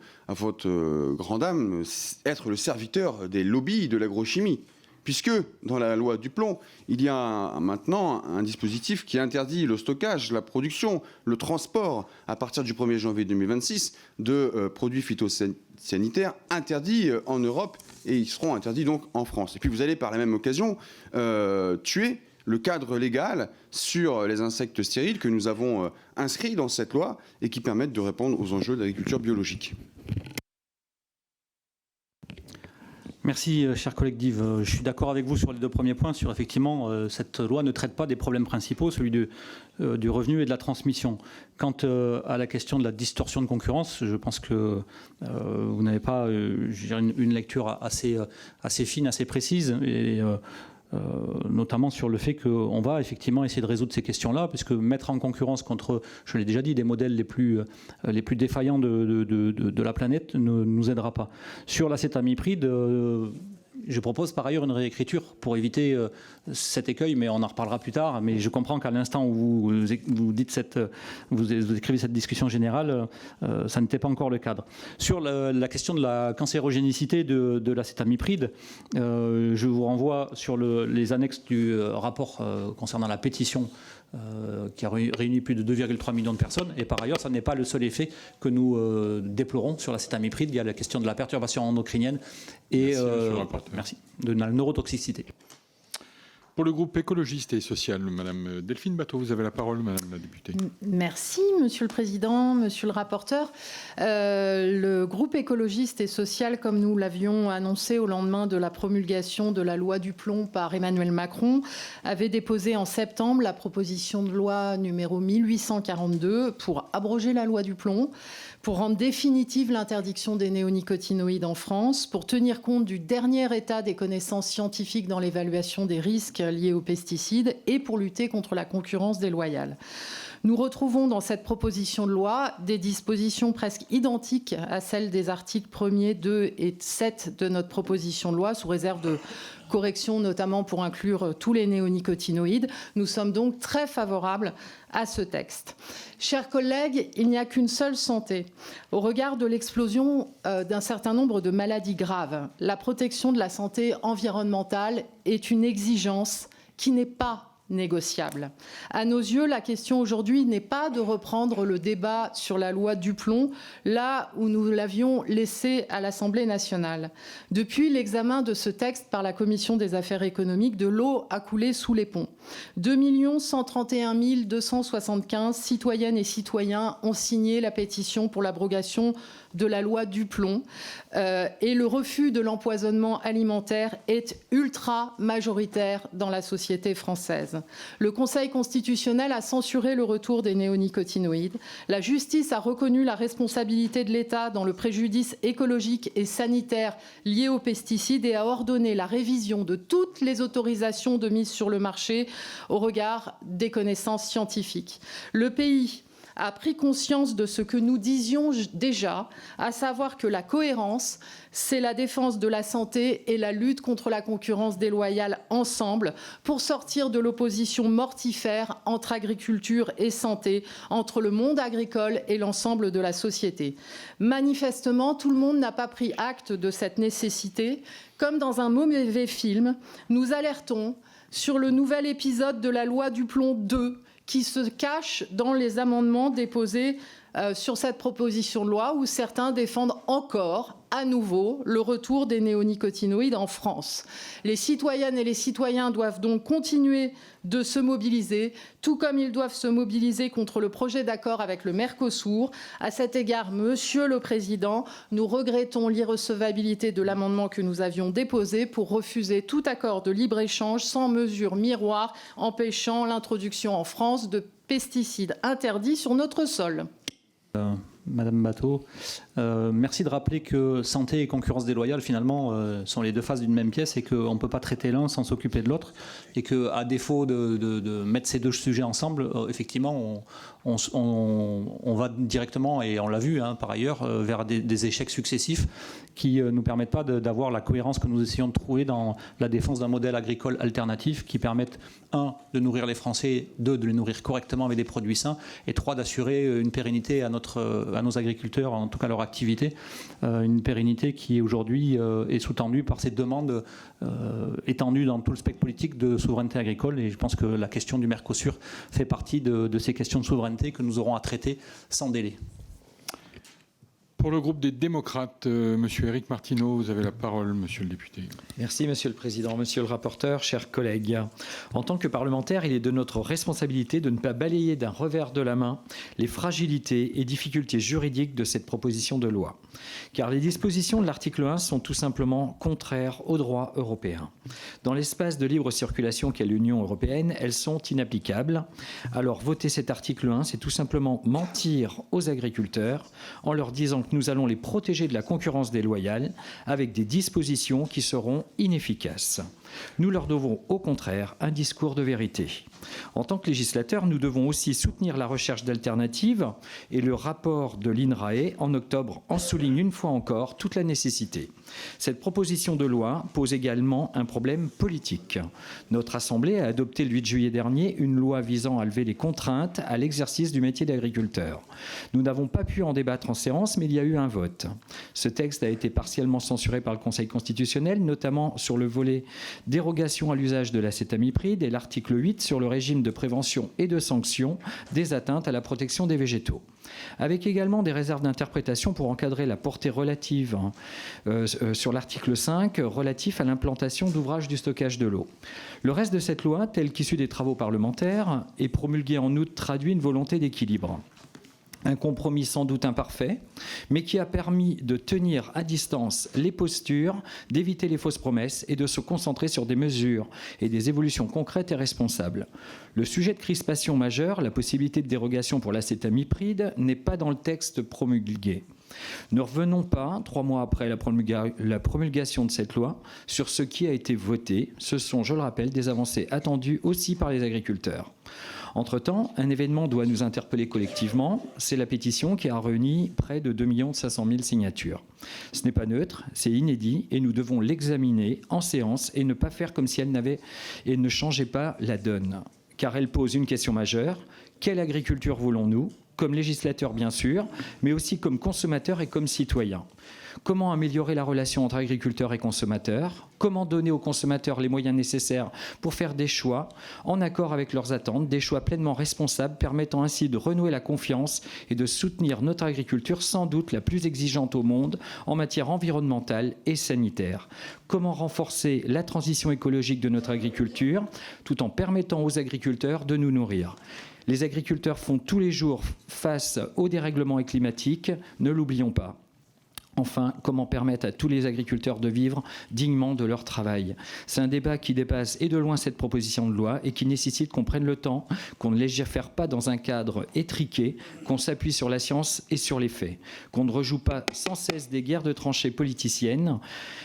grande dame, être le serviteur des lobbies de l'agrochimie, puisque dans la loi Duplon, il y a maintenant un dispositif qui interdit le stockage, la production, le transport, à partir du 1er janvier 2026, de produits phytosanitaires interdits en Europe, et ils seront interdits donc en France. Et puis vous allez par la même occasion tuer le cadre légal sur les insectes stériles que nous avons inscrit dans cette loi et qui permettent de répondre aux enjeux de l'agriculture biologique. Merci, cher collègue Dive. Je suis d'accord avec vous sur les 2 premiers points. Sur effectivement, cette loi ne traite pas des problèmes principaux, celui du revenu et de la transmission. Quant à la question de la distorsion de concurrence, je pense que vous n'avez pas une lecture assez fine, assez précise. Et, notamment sur le fait qu'on va effectivement essayer de résoudre ces questions-là, puisque mettre en concurrence contre, je l'ai déjà dit, des modèles les plus défaillants de la planète ne nous aidera pas. Sur l'acétamipride, Je propose par ailleurs une réécriture pour éviter cet écueil, mais on en reparlera plus tard. Mais je comprends qu'à l'instant où vous écrivez cette discussion générale, ça n'était pas encore le cadre. Sur la question de la cancérogénicité de l'acétamipride, je vous renvoie sur les annexes du rapport concernant la pétition qui a réuni plus de 2,3 millions de personnes. Et par ailleurs, ça n'est pas le seul effet que nous déplorons sur l'acétamipride. Il y a la question de la perturbation endocrinienne et de la neurotoxicité. Pour le groupe écologiste et social, Madame Delphine Batho, vous avez la parole, Madame la députée. Merci, Monsieur le Président, Monsieur le rapporteur. Le groupe écologiste et social, comme nous l'avions annoncé au lendemain de la promulgation de la loi du plomb par Emmanuel Macron, avait déposé en septembre la proposition de loi numéro 1842 pour abroger la loi du plomb, pour rendre définitive l'interdiction des néonicotinoïdes en France, pour tenir compte du dernier état des connaissances scientifiques dans l'évaluation des risques liés aux pesticides et pour lutter contre la concurrence déloyale. Nous retrouvons dans cette proposition de loi des dispositions presque identiques à celles des articles 1er, 2 et 7 de notre proposition de loi, sous réserve de corrections, notamment pour inclure tous les néonicotinoïdes. Nous sommes donc très favorables à ce texte. Chers collègues, il n'y a qu'une seule santé. Au regard de l'explosion d'un certain nombre de maladies graves, la protection de la santé environnementale est une exigence qui n'est pas négociable. À nos yeux, la question aujourd'hui n'est pas de reprendre le débat sur la loi du plomb là où nous l'avions laissé à l'Assemblée nationale. Depuis l'examen de ce texte par la Commission des affaires économiques, de l'eau a coulé sous les ponts. 2 131 275 citoyennes et citoyens ont signé la pétition pour l'abrogation de la loi du plomb et le refus de l'empoisonnement alimentaire est ultra majoritaire dans la société française. Le Conseil constitutionnel a censuré le retour des néonicotinoïdes. La justice a reconnu la responsabilité de l'État dans le préjudice écologique et sanitaire lié aux pesticides et a ordonné la révision de toutes les autorisations de mise sur le marché au regard des connaissances scientifiques. Le pays a pris conscience de ce que nous disions déjà, à savoir que la cohérence, c'est la défense de la santé et la lutte contre la concurrence déloyale ensemble pour sortir de l'opposition mortifère entre agriculture et santé, entre le monde agricole et l'ensemble de la société. Manifestement, tout le monde n'a pas pris acte de cette nécessité. Comme dans un mauvais film, nous alertons sur le nouvel épisode de la loi du plomb 2, qui se cache dans les amendements déposés sur cette proposition de loi où certains défendent encore à nouveau le retour des néonicotinoïdes en France. Les citoyennes et les citoyens doivent donc continuer de se mobiliser, tout comme ils doivent se mobiliser contre le projet d'accord avec le Mercosur. À cet égard, Monsieur le Président, nous regrettons l'irrecevabilité de l'amendement que nous avions déposé pour refuser tout accord de libre-échange sans mesure miroir empêchant l'introduction en France de pesticides interdits sur notre sol. Madame Batho, merci de rappeler que santé et concurrence déloyale, finalement, sont les deux faces d'une même pièce et qu'on ne peut pas traiter l'un sans s'occuper de l'autre. Et qu'à défaut de mettre ces deux sujets ensemble, effectivement, on va directement, et on l'a vu par ailleurs, vers des échecs successifs qui ne nous permettent pas d'avoir la cohérence que nous essayons de trouver dans la défense d'un modèle agricole alternatif qui permette, 1, de nourrir les Français, 2, de les nourrir correctement avec des produits sains, et 3, d'assurer une pérennité à nos agriculteurs, en tout cas leur activité, une pérennité qui aujourd'hui est sous-tendue par ces demandes étendues dans tout le spectre politique de souveraineté agricole. Et je pense que la question du Mercosur fait partie de ces questions de souveraineté que nous aurons à traiter sans délai. Pour le groupe des démocrates, Monsieur Éric Martineau, vous avez la parole, Monsieur le député. Merci, Monsieur le Président, Monsieur le rapporteur, chers collègues. En tant que parlementaire, il est de notre responsabilité de ne pas balayer d'un revers de la main les fragilités et difficultés juridiques de cette proposition de loi. Car les dispositions de l'article 1 sont tout simplement contraires au droit européen. Dans l'espace de libre circulation qu'est l'Union européenne, elles sont inapplicables. Alors voter cet article 1, c'est tout simplement mentir aux agriculteurs en leur disant que nous allons les protéger de la concurrence déloyale avec des dispositions qui seront inefficaces. Nous leur devons au contraire un discours de vérité. En tant que législateurs, nous devons aussi soutenir la recherche d'alternatives et le rapport de l'INRAE en octobre en souligne une fois encore toute la nécessité. Cette proposition de loi pose également un problème politique. Notre Assemblée a adopté le 8 juillet dernier une loi visant à lever les contraintes à l'exercice du métier d'agriculteur. Nous n'avons pas pu en débattre en séance, mais il y a eu un vote. Ce texte a été partiellement censuré par le Conseil constitutionnel, notamment sur le volet dérogation à l'usage de l'acétamipride et l'article 8 sur le régime de prévention et de sanction des atteintes à la protection des végétaux. Avec également des réserves d'interprétation pour encadrer la portée relative sur l'article 5 relatif à l'implantation d'ouvrages du stockage de l'eau. Le reste de cette loi, tel qu'issue des travaux parlementaires, est promulgué en août, traduit une volonté d'équilibre. Un compromis sans doute imparfait, mais qui a permis de tenir à distance les postures, d'éviter les fausses promesses et de se concentrer sur des mesures et des évolutions concrètes et responsables. Le sujet de crispation majeure, la possibilité de dérogation pour l'acétamipride, n'est pas dans le texte promulgué. Ne revenons pas, 3 mois après la promulgation de cette loi, sur ce qui a été voté. Ce sont, je le rappelle, des avancées attendues aussi par les agriculteurs. Entre-temps, un événement doit nous interpeller collectivement, c'est la pétition qui a réuni près de 2 500 000 signatures. Ce n'est pas neutre, c'est inédit et nous devons l'examiner en séance et ne pas faire comme si elle n'avait et ne changeait pas la donne. Car elle pose une question majeure, quelle agriculture voulons-nous ? Comme législateur bien sûr, mais aussi comme consommateur et comme citoyen. Comment améliorer la relation entre agriculteurs et consommateurs ? Comment donner aux consommateurs les moyens nécessaires pour faire des choix en accord avec leurs attentes, des choix pleinement responsables permettant ainsi de renouer la confiance et de soutenir notre agriculture sans doute la plus exigeante au monde en matière environnementale et sanitaire ? Comment renforcer la transition écologique de notre agriculture tout en permettant aux agriculteurs de nous nourrir ? Les agriculteurs font tous les jours face au dérèglement climatique, ne l'oublions pas. Enfin, comment permettre à tous les agriculteurs de vivre dignement de leur travail ? C'est un débat qui dépasse et de loin cette proposition de loi et qui nécessite qu'on prenne le temps, qu'on ne légifère pas dans un cadre étriqué, qu'on s'appuie sur la science et sur les faits, qu'on ne rejoue pas sans cesse des guerres de tranchées politiciennes.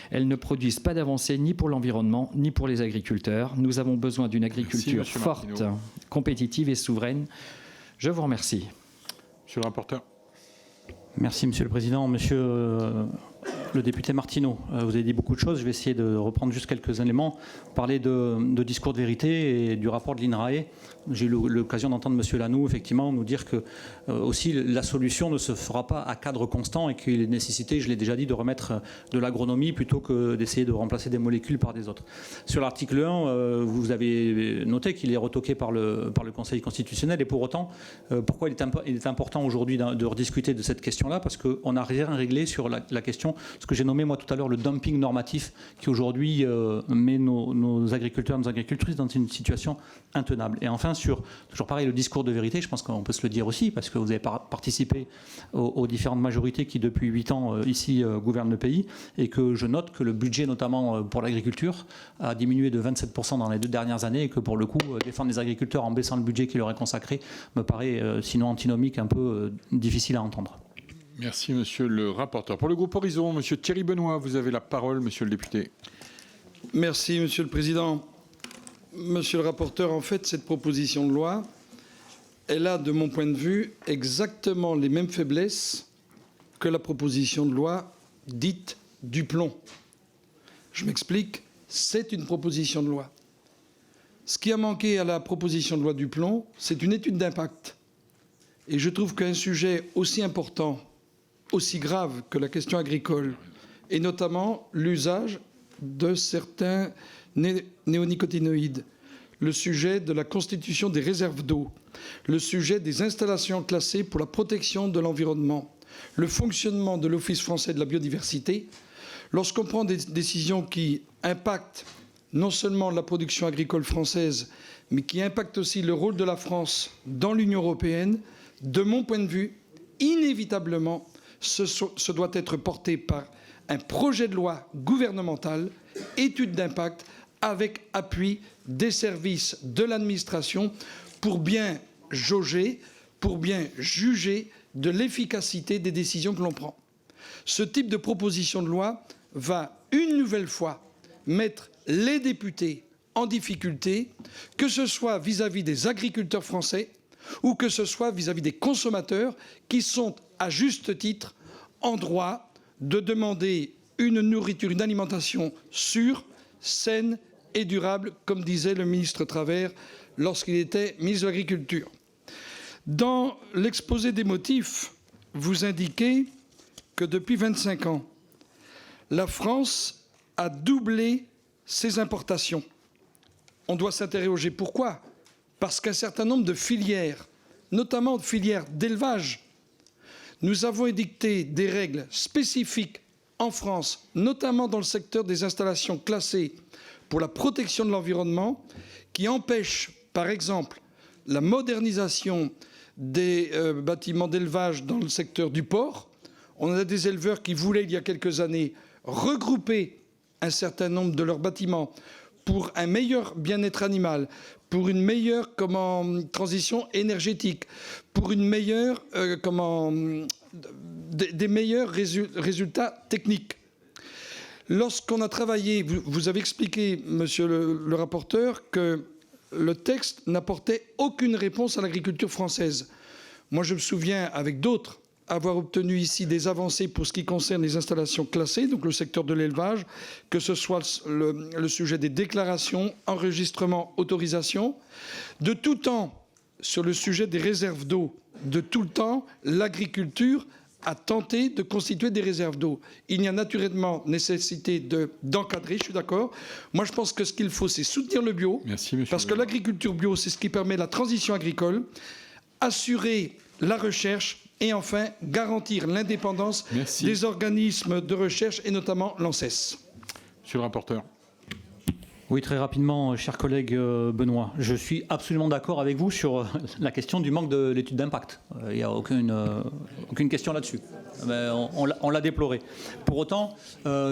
Elles ne produisent pas d'avancée ni pour l'environnement ni pour les agriculteurs. Nous avons besoin d'une agriculture forte, compétitive et souveraine. Je vous remercie. Monsieur le rapporteur. Merci Monsieur le Président. Monsieur le député Martineau, vous avez dit beaucoup de choses. Je vais essayer de reprendre juste quelques éléments. Vous parlez de discours de vérité et du rapport de l'INRAE. J'ai eu l'occasion d'entendre Monsieur Lanoux, effectivement, nous dire que aussi la solution ne se fera pas à cadre constant et qu'il est nécessité, je l'ai déjà dit, de remettre de l'agronomie plutôt que d'essayer de remplacer des molécules par des autres. Sur l'article 1, vous avez noté qu'il est retoqué par le Conseil constitutionnel et pour autant, pourquoi il est important aujourd'hui de rediscuter de cette question-là ? Parce qu'on n'a rien réglé sur la question, ce que j'ai nommé moi tout à l'heure le dumping normatif qui aujourd'hui met nos agriculteurs, nos agricultrices dans une situation intenable. Et enfin, sur, toujours pareil, le discours de vérité, je pense qu'on peut se le dire aussi, parce que vous avez participé aux différentes majorités qui, depuis 8 ans, ici, gouvernent le pays, et que je note que le budget, notamment pour l'agriculture, a diminué de 27% dans les 2 dernières années, et que pour le coup, défendre les agriculteurs en baissant le budget qui leur est consacré me paraît, sinon antinomique, un peu difficile à entendre. Merci, monsieur le rapporteur. Pour le groupe Horizon, monsieur Thierry Benoît, vous avez la parole, monsieur le député. Merci, monsieur le président. Monsieur le rapporteur, en fait, cette proposition de loi, elle a, de mon point de vue, exactement les mêmes faiblesses que la proposition de loi dite Duplon. Je m'explique, c'est une proposition de loi. Ce qui a manqué à la proposition de loi Duplon, c'est une étude d'impact. Et je trouve qu'un sujet aussi important, aussi grave que la question agricole, et notamment l'usage de certains néonicotinoïdes, le sujet de la constitution des réserves d'eau, le sujet des installations classées pour la protection de l'environnement, le fonctionnement de l'Office français de la biodiversité, lorsqu'on prend des décisions qui impactent non seulement la production agricole française, mais qui impactent aussi le rôle de la France dans l'Union européenne, de mon point de vue, inévitablement, ce doit être porté par un projet de loi gouvernemental, étude d'impact, avec appui des services de l'administration pour bien jauger, pour bien juger de l'efficacité des décisions que l'on prend. Ce type de proposition de loi va une nouvelle fois mettre les députés en difficulté, que ce soit vis-à-vis des agriculteurs français ou que ce soit vis-à-vis des consommateurs qui sont, à juste titre, en droit de demander une nourriture, une alimentation sûre, saine et durable, comme disait le ministre Travers lorsqu'il était ministre de l'Agriculture. Dans l'exposé des motifs, vous indiquez que depuis 25 ans, la France a doublé ses importations. On doit s'interroger pourquoi ? Parce qu'un certain nombre de filières, notamment de filières d'élevage, nous avons édicté des règles spécifiques en France, notamment dans le secteur des installations classées pour la protection de l'environnement, qui empêchent, par exemple, la modernisation des bâtiments d'élevage dans le secteur du porc. On a des éleveurs qui voulaient, il y a quelques années, regrouper un certain nombre de leurs bâtiments pour un meilleur bien-être animal, pour une meilleure transition énergétique, pour une meilleure, des meilleurs résultats techniques. Lorsqu'on a travaillé, vous avez expliqué, monsieur le rapporteur, que le texte n'apportait aucune réponse à l'agriculture française. Moi, je me souviens, avec d'autres, avoir obtenu ici des avancées pour ce qui concerne les installations classées, donc le secteur de l'élevage, que ce soit le sujet des déclarations, enregistrements, autorisations. De tout temps, sur le sujet des réserves d'eau, de tout le temps, l'agriculture a tenté de constituer des réserves d'eau. Il y a naturellement nécessité d'encadrer, je suis d'accord. Moi, je pense que ce qu'il faut, c'est soutenir le bio. Merci, monsieur. Parce que l'agriculture bio, c'est ce qui permet la transition agricole, assurer la recherche et enfin garantir l'indépendance des organismes de recherche et notamment l'ANSES. Monsieur le rapporteur. Oui, très rapidement, cher collègue Benoît, je suis absolument d'accord avec vous sur la question du manque de l'étude d'impact. Il n'y a aucune question là-dessus. On l'a déploré. Pour autant,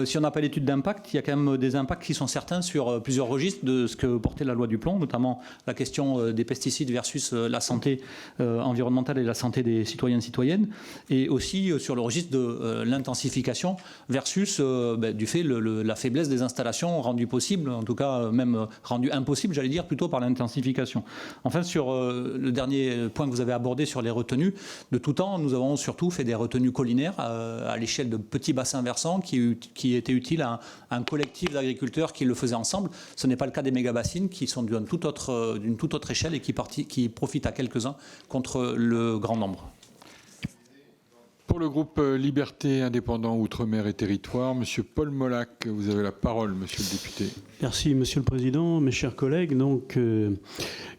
si on n'a pas l'étude d'impact, il y a quand même des impacts qui sont certains sur plusieurs registres de ce que portait la loi du plomb, notamment la question des pesticides versus la santé environnementale et la santé des citoyens et citoyennes, et aussi sur le registre de l'intensification versus du fait la faiblesse des installations rendues possibles, en tout cas même rendu impossible, j'allais dire, plutôt par l'intensification. Enfin, sur le dernier point que vous avez abordé sur les retenues, de tout temps, nous avons surtout fait des retenues collinaires à l'échelle de petits bassins versants qui étaient utiles à un collectif d'agriculteurs qui le faisaient ensemble. Ce n'est pas le cas des méga-bassines qui sont d'une toute autre échelle et qui profitent à quelques-uns contre le grand nombre. Pour le groupe Liberté, Indépendants, Outre-mer et Territoires, monsieur Paul Molac, vous avez la parole, monsieur le député. Merci, monsieur le président, mes chers collègues. Donc,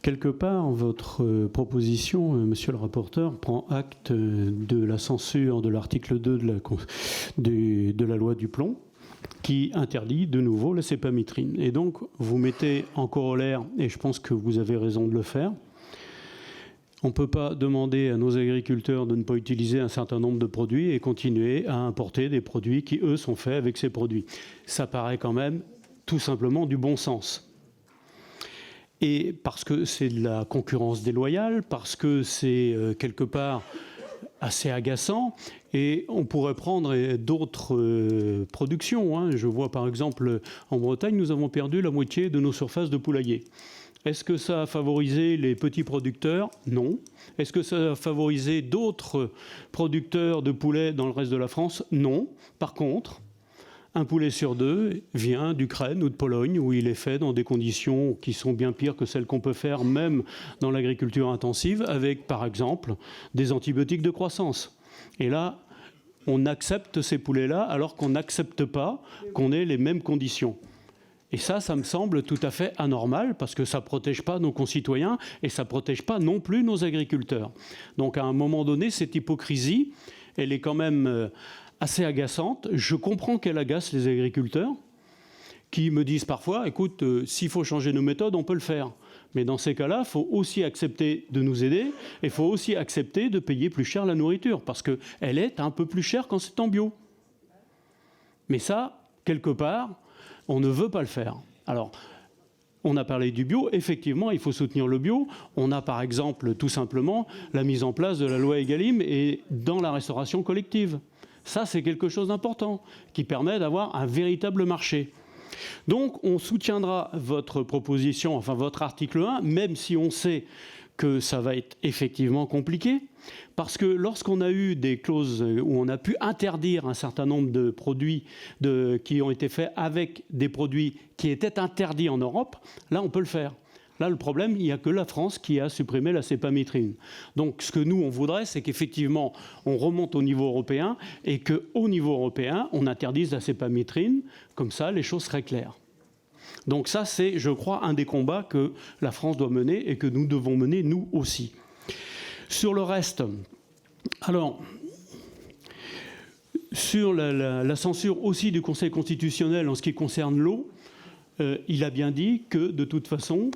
quelque part, votre proposition, monsieur le rapporteur, prend acte de la censure de l'article 2 de la loi du plomb, qui interdit de nouveau la cépamitrine. Et donc, vous mettez en corollaire, et je pense que vous avez raison de le faire, on ne peut pas demander à nos agriculteurs de ne pas utiliser un certain nombre de produits et continuer à importer des produits qui, eux, sont faits avec ces produits. Ça paraît quand même tout simplement du bon sens. Et parce que c'est de la concurrence déloyale, parce que c'est quelque part assez agaçant, et on pourrait prendre d'autres productions. Je vois par exemple en Bretagne, nous avons perdu la moitié de nos surfaces de poulailler. Est-ce que ça a favorisé les petits producteurs? Non. Est-ce que ça a favorisé d'autres producteurs de poulets dans le reste de la France? Non. Par contre, un poulet sur deux vient d'Ukraine ou de Pologne, où il est fait dans des conditions qui sont bien pires que celles qu'on peut faire même dans l'agriculture intensive, avec par exemple des antibiotiques de croissance. Et là, on accepte ces poulets-là alors qu'on n'accepte pas qu'on ait les mêmes conditions. Et ça me semble tout à fait anormal parce que ça ne protège pas nos concitoyens et ça ne protège pas non plus nos agriculteurs. Donc à un moment donné, cette hypocrisie, elle est quand même assez agaçante. Je comprends qu'elle agace les agriculteurs qui me disent parfois, écoute, s'il faut changer nos méthodes, on peut le faire. Mais dans ces cas-là, il faut aussi accepter de nous aider et il faut aussi accepter de payer plus cher la nourriture parce qu'elle est un peu plus chère quand c'est en bio. Mais ça, quelque part, on ne veut pas le faire. Alors, on a parlé du bio. Effectivement, il faut soutenir le bio. On a par exemple, tout simplement, la mise en place de la loi Egalim et dans la restauration collective. Ça, c'est quelque chose d'important qui permet d'avoir un véritable marché. Donc on soutiendra votre proposition, enfin votre article 1, même si on sait que ça va être effectivement compliqué, parce que lorsqu'on a eu des clauses où on a pu interdire un certain nombre de produits qui ont été faits avec des produits qui étaient interdits en Europe, là on peut le faire. Là, le problème, il n'y a que la France qui a supprimé la cépamitrine. Donc, ce que nous, on voudrait, c'est qu'effectivement, on remonte au niveau européen et qu'au niveau européen, on interdise la cépamitrine. Comme ça, les choses seraient claires. Donc ça, c'est, je crois, un des combats que la France doit mener et que nous devons mener, nous aussi. Sur le reste, alors, sur la censure aussi du Conseil constitutionnel en ce qui concerne l'eau, il a bien dit que, de toute façon,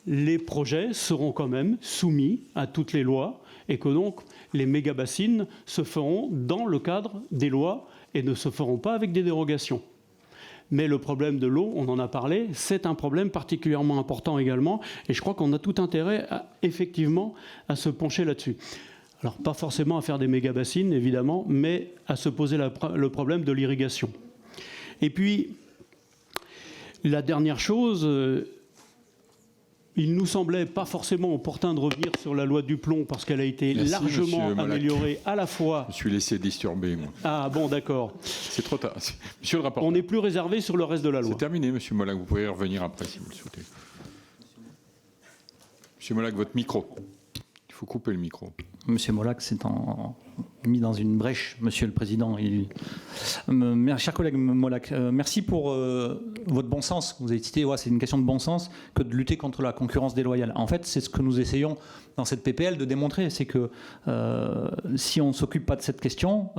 les projets seront quand même soumis à toutes les lois et que donc les méga-bassines se feront dans le cadre des lois et ne se feront pas avec des dérogations. Mais le problème de l'eau, on en a parlé, c'est un problème particulièrement important également et je crois qu'on a tout intérêt effectivement à se pencher là-dessus. Alors pas forcément à faire des méga-bassines évidemment, mais à se poser le problème de l'irrigation. Et puis, la dernière chose... il nous semblait pas forcément opportun de revenir sur la loi du plomb parce qu'elle a été largement améliorée à la fois... Je me suis laissé disturber, moi. Ah bon, d'accord. C'est trop tard. Monsieur le rapporteur. On est plus réservé sur le reste de la loi. C'est terminé, monsieur Molac. Vous pouvez y revenir après si vous le souhaitez. Monsieur Molac, votre micro. Il faut couper le micro. Monsieur Molac s'est mis dans une brèche, Monsieur le Président. Cher collègue Molac, merci pour votre bon sens. Vous avez cité, c'est une question de bon sens que de lutter contre la concurrence déloyale. En fait, c'est ce que nous essayons dans cette PPL de démontrer, c'est que si on ne s'occupe pas de cette question,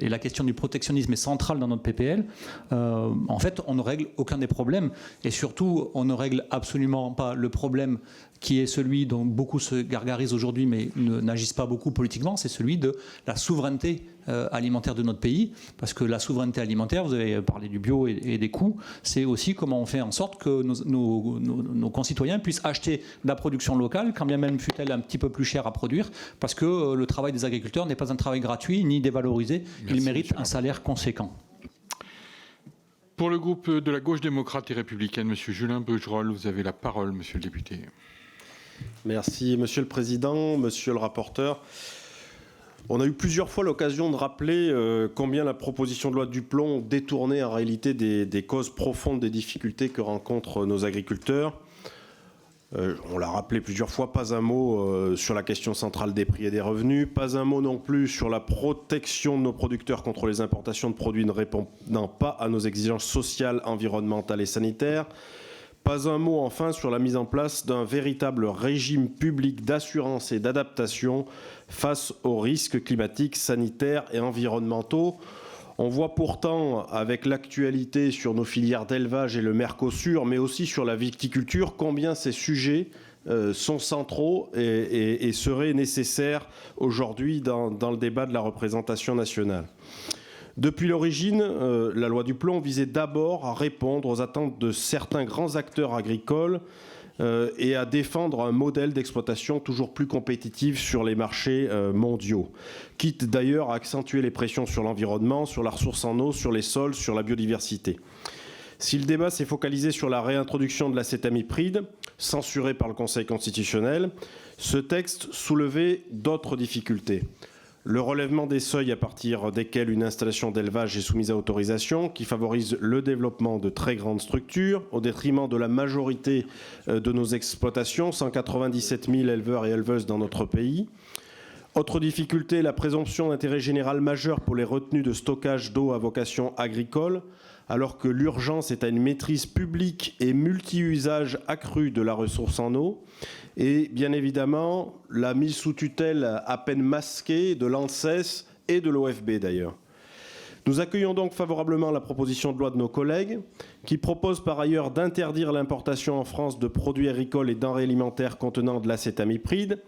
et la question du protectionnisme est centrale dans notre PPL, en fait, on ne règle aucun des problèmes. Et surtout, on ne règle absolument pas le problème qui est celui dont beaucoup se gargarisent aujourd'hui, mais n'agissent pas beaucoup politiquement, c'est celui de la souveraineté alimentaire de notre pays, parce que la souveraineté alimentaire, vous avez parlé du bio et des coûts, c'est aussi comment on fait en sorte que nos concitoyens puissent acheter de la production locale, quand bien même fût-elle un petit peu plus chère à produire, parce que le travail des agriculteurs n'est pas un travail gratuit ni dévalorisé, il mérite un salaire conséquent. Pour le groupe de la gauche démocrate et républicaine, monsieur Julien Beugerolles, vous avez la parole, monsieur le député. Merci, monsieur le président, monsieur le rapporteur. On a eu plusieurs fois l'occasion de rappeler combien la proposition de loi Duplon détournait en réalité des causes profondes des difficultés que rencontrent nos agriculteurs. On l'a rappelé plusieurs fois, pas un mot sur la question centrale des prix et des revenus, pas un mot non plus sur la protection de nos producteurs contre les importations de produits ne répondant pas à nos exigences sociales, environnementales et sanitaires. Pas un mot enfin sur la mise en place d'un véritable régime public d'assurance et d'adaptation face aux risques climatiques, sanitaires et environnementaux. On voit pourtant, avec l'actualité sur nos filières d'élevage et le Mercosur, mais aussi sur la viticulture, combien ces sujets sont centraux et seraient nécessaires aujourd'hui dans le débat de la représentation nationale. Depuis l'origine, la loi Duplon visait d'abord à répondre aux attentes de certains grands acteurs agricoles et à défendre un modèle d'exploitation toujours plus compétitif sur les marchés mondiaux, quitte d'ailleurs à accentuer les pressions sur l'environnement, sur la ressource en eau, sur les sols, sur la biodiversité. Si le débat s'est focalisé sur la réintroduction de l'acétamipride, censurée par le Conseil constitutionnel, ce texte soulevait d'autres difficultés. Le relèvement des seuils à partir desquels une installation d'élevage est soumise à autorisation, qui favorise le développement de très grandes structures, au détriment de la majorité de nos exploitations, 197 000 éleveurs et éleveuses dans notre pays. Autre difficulté, la présomption d'intérêt général majeur pour les retenues de stockage d'eau à vocation agricole, alors que l'urgence est à une maîtrise publique et multi-usage accru de la ressource en eau. Et bien évidemment, la mise sous tutelle à peine masquée de l'ANSES et de l'OFB d'ailleurs. Nous accueillons donc favorablement la proposition de loi de nos collègues, qui propose par ailleurs d'interdire l'importation en France de produits agricoles et denrées alimentaires contenant de l'acétamipride.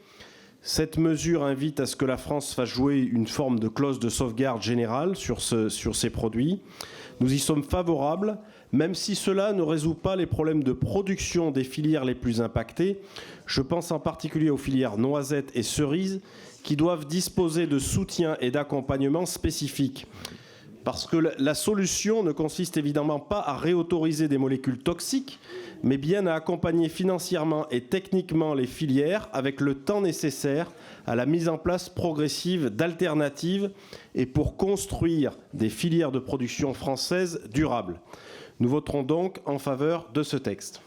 Cette mesure invite à ce que la France fasse jouer une forme de clause de sauvegarde générale sur ces produits. Nous y sommes favorables, même si cela ne résout pas les problèmes de production des filières les plus impactées. Je pense en particulier aux filières noisettes et cerises qui doivent disposer de soutien et d'accompagnement spécifiques. Parce que la solution ne consiste évidemment pas à réautoriser des molécules toxiques, mais bien à accompagner financièrement et techniquement les filières avec le temps nécessaire à la mise en place progressive d'alternatives et pour construire des filières de production françaises durables. Nous voterons donc en faveur de ce texte.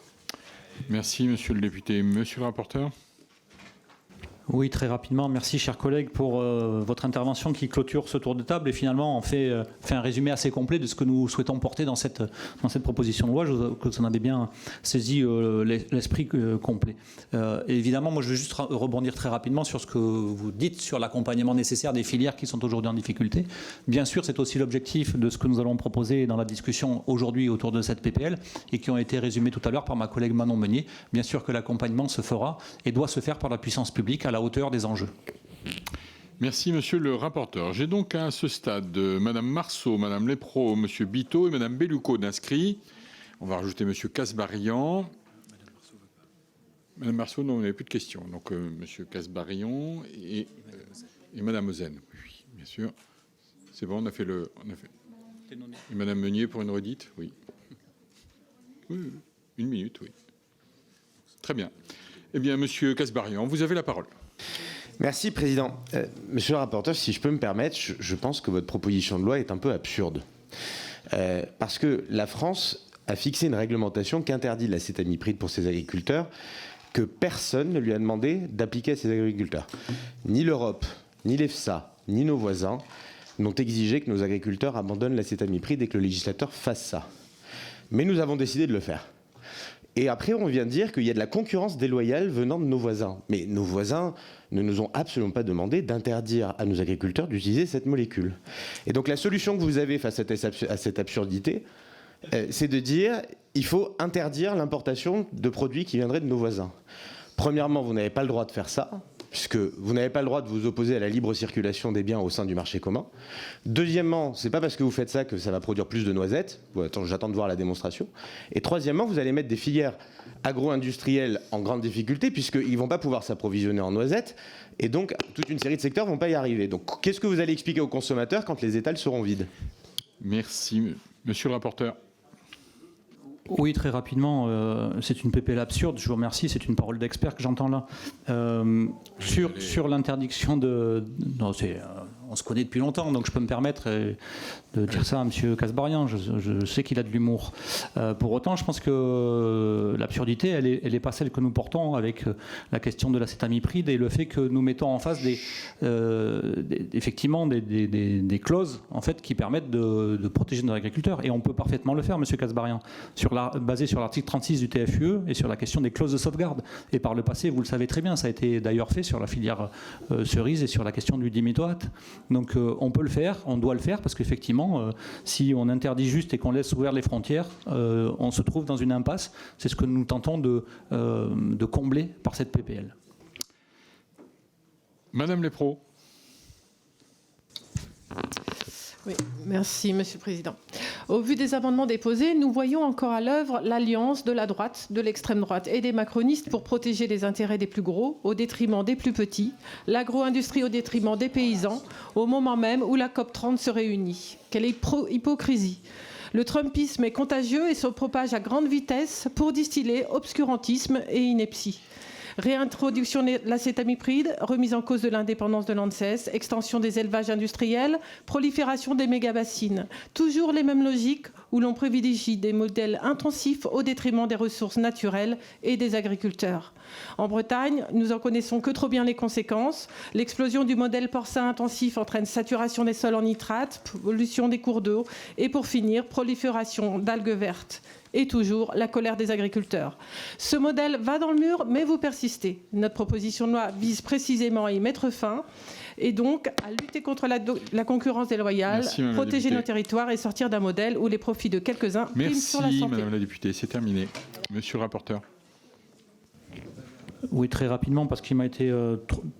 Merci, monsieur le député. Monsieur le rapporteur ? Oui, très rapidement. Merci, chers collègues, pour votre intervention qui clôture ce tour de table et finalement on fait un résumé assez complet de ce que nous souhaitons porter dans cette proposition de loi. Que vous en avez bien saisi l'esprit complet. Évidemment, moi je veux juste rebondir très rapidement sur ce que vous dites sur l'accompagnement nécessaire des filières qui sont aujourd'hui en difficulté. Bien sûr, c'est aussi l'objectif de ce que nous allons proposer dans la discussion aujourd'hui autour de cette PPL et qui ont été résumés tout à l'heure par ma collègue Manon Meunier. Bien sûr que l'accompagnement se fera et doit se faire par la puissance publique à la hauteur des enjeux. Merci, monsieur le rapporteur. J'ai donc à ce stade madame Marceau, madame Lépraud, monsieur Biteau et madame Bellucco d'inscrits. On va rajouter monsieur Casbarian. Madame Marceau, non, vous n'avez plus de questions. Donc monsieur Casbarian et madame Ozen. Oui, bien sûr. C'est bon, on a fait. Et madame Meunier pour une redite, oui. Oui, 1 minute, oui. Très bien. Eh bien, monsieur Casbarian, vous avez la parole. Merci, Président. Monsieur le rapporteur, si je peux me permettre, je pense que votre proposition de loi est un peu absurde. Parce que la France a fixé une réglementation qui interdit l'acétamipride pour ses agriculteurs, que personne ne lui a demandé d'appliquer à ses agriculteurs. Ni l'Europe, ni l'EFSA, ni nos voisins n'ont exigé que nos agriculteurs abandonnent l'acétamipride et que le législateur fasse ça. Mais nous avons décidé de le faire. Et après, on vient de dire qu'il y a de la concurrence déloyale venant de nos voisins. Mais nos voisins ne nous ont absolument pas demandé d'interdire à nos agriculteurs d'utiliser cette molécule. Et donc la solution que vous avez face à cette absurdité, c'est de dire qu'il faut interdire l'importation de produits qui viendraient de nos voisins. Premièrement, vous n'avez pas le droit de faire ça, puisque vous n'avez pas le droit de vous opposer à la libre circulation des biens au sein du marché commun. Deuxièmement, c'est pas parce que vous faites ça que ça va produire plus de noisettes. J'attends de voir la démonstration. Et troisièmement, vous allez mettre des filières agro-industrielles en grande difficulté, puisqu'ils ne vont pas pouvoir s'approvisionner en noisettes. Et donc, toute une série de secteurs ne vont pas y arriver. Donc, qu'est-ce que vous allez expliquer aux consommateurs quand les étals seront vides? Merci. Monsieur le rapporteur. Oui, très rapidement, c'est une PPL absurde, je vous remercie, c'est une parole d'expert que j'entends là. Sur l'interdiction de... Non, on se connaît depuis longtemps, donc je peux me permettre de dire ça à M. Casbarian, je sais qu'il a de l'humour. Pour autant, je pense que l'absurdité, elle n'est pas celle que nous portons avec la question de l'acétamipride et le fait que nous mettons en face effectivement des clauses en fait, qui permettent de protéger nos agriculteurs. Et on peut parfaitement le faire, M. Casbarian, basé sur l'article 36 du TFUE et sur la question des clauses de sauvegarde. Et par le passé, vous le savez très bien, ça a été d'ailleurs fait sur la filière cerise et sur la question du diméthoate. Donc on peut le faire, on doit le faire, parce qu'effectivement, si on interdit juste et qu'on laisse ouvrir les frontières, on se trouve dans une impasse. C'est ce que nous tentons de combler par cette PPL. Madame Lépraud. Oui, merci, Monsieur le Président. Au vu des amendements déposés, nous voyons encore à l'œuvre l'alliance de la droite, de l'extrême droite et des macronistes pour protéger les intérêts des plus gros au détriment des plus petits, l'agro-industrie au détriment des paysans, au moment même où la COP30 se réunit. Quelle hypocrisie! Le trumpisme est contagieux et se propage à grande vitesse pour distiller obscurantisme et ineptie. Réintroduction de l'acétamipride, remise en cause de l'indépendance de l'ANSES, extension des élevages industriels, prolifération des méga-bassines. Toujours les mêmes logiques où l'on privilégie des modèles intensifs au détriment des ressources naturelles et des agriculteurs. En Bretagne, nous en connaissons que trop bien les conséquences. L'explosion du modèle porcin intensif entraîne saturation des sols en nitrates, pollution des cours d'eau et pour finir, prolifération d'algues vertes. Et toujours la colère des agriculteurs. Ce modèle va dans le mur, mais vous persistez. Notre proposition de loi vise précisément à y mettre fin et donc à lutter contre la concurrence déloyale, protéger nos territoires et sortir d'un modèle où les profits de quelques-uns priment sur la santé. Merci Madame la députée, c'est terminé. Monsieur le rapporteur. Oui, très rapidement, parce qu'il m'a été,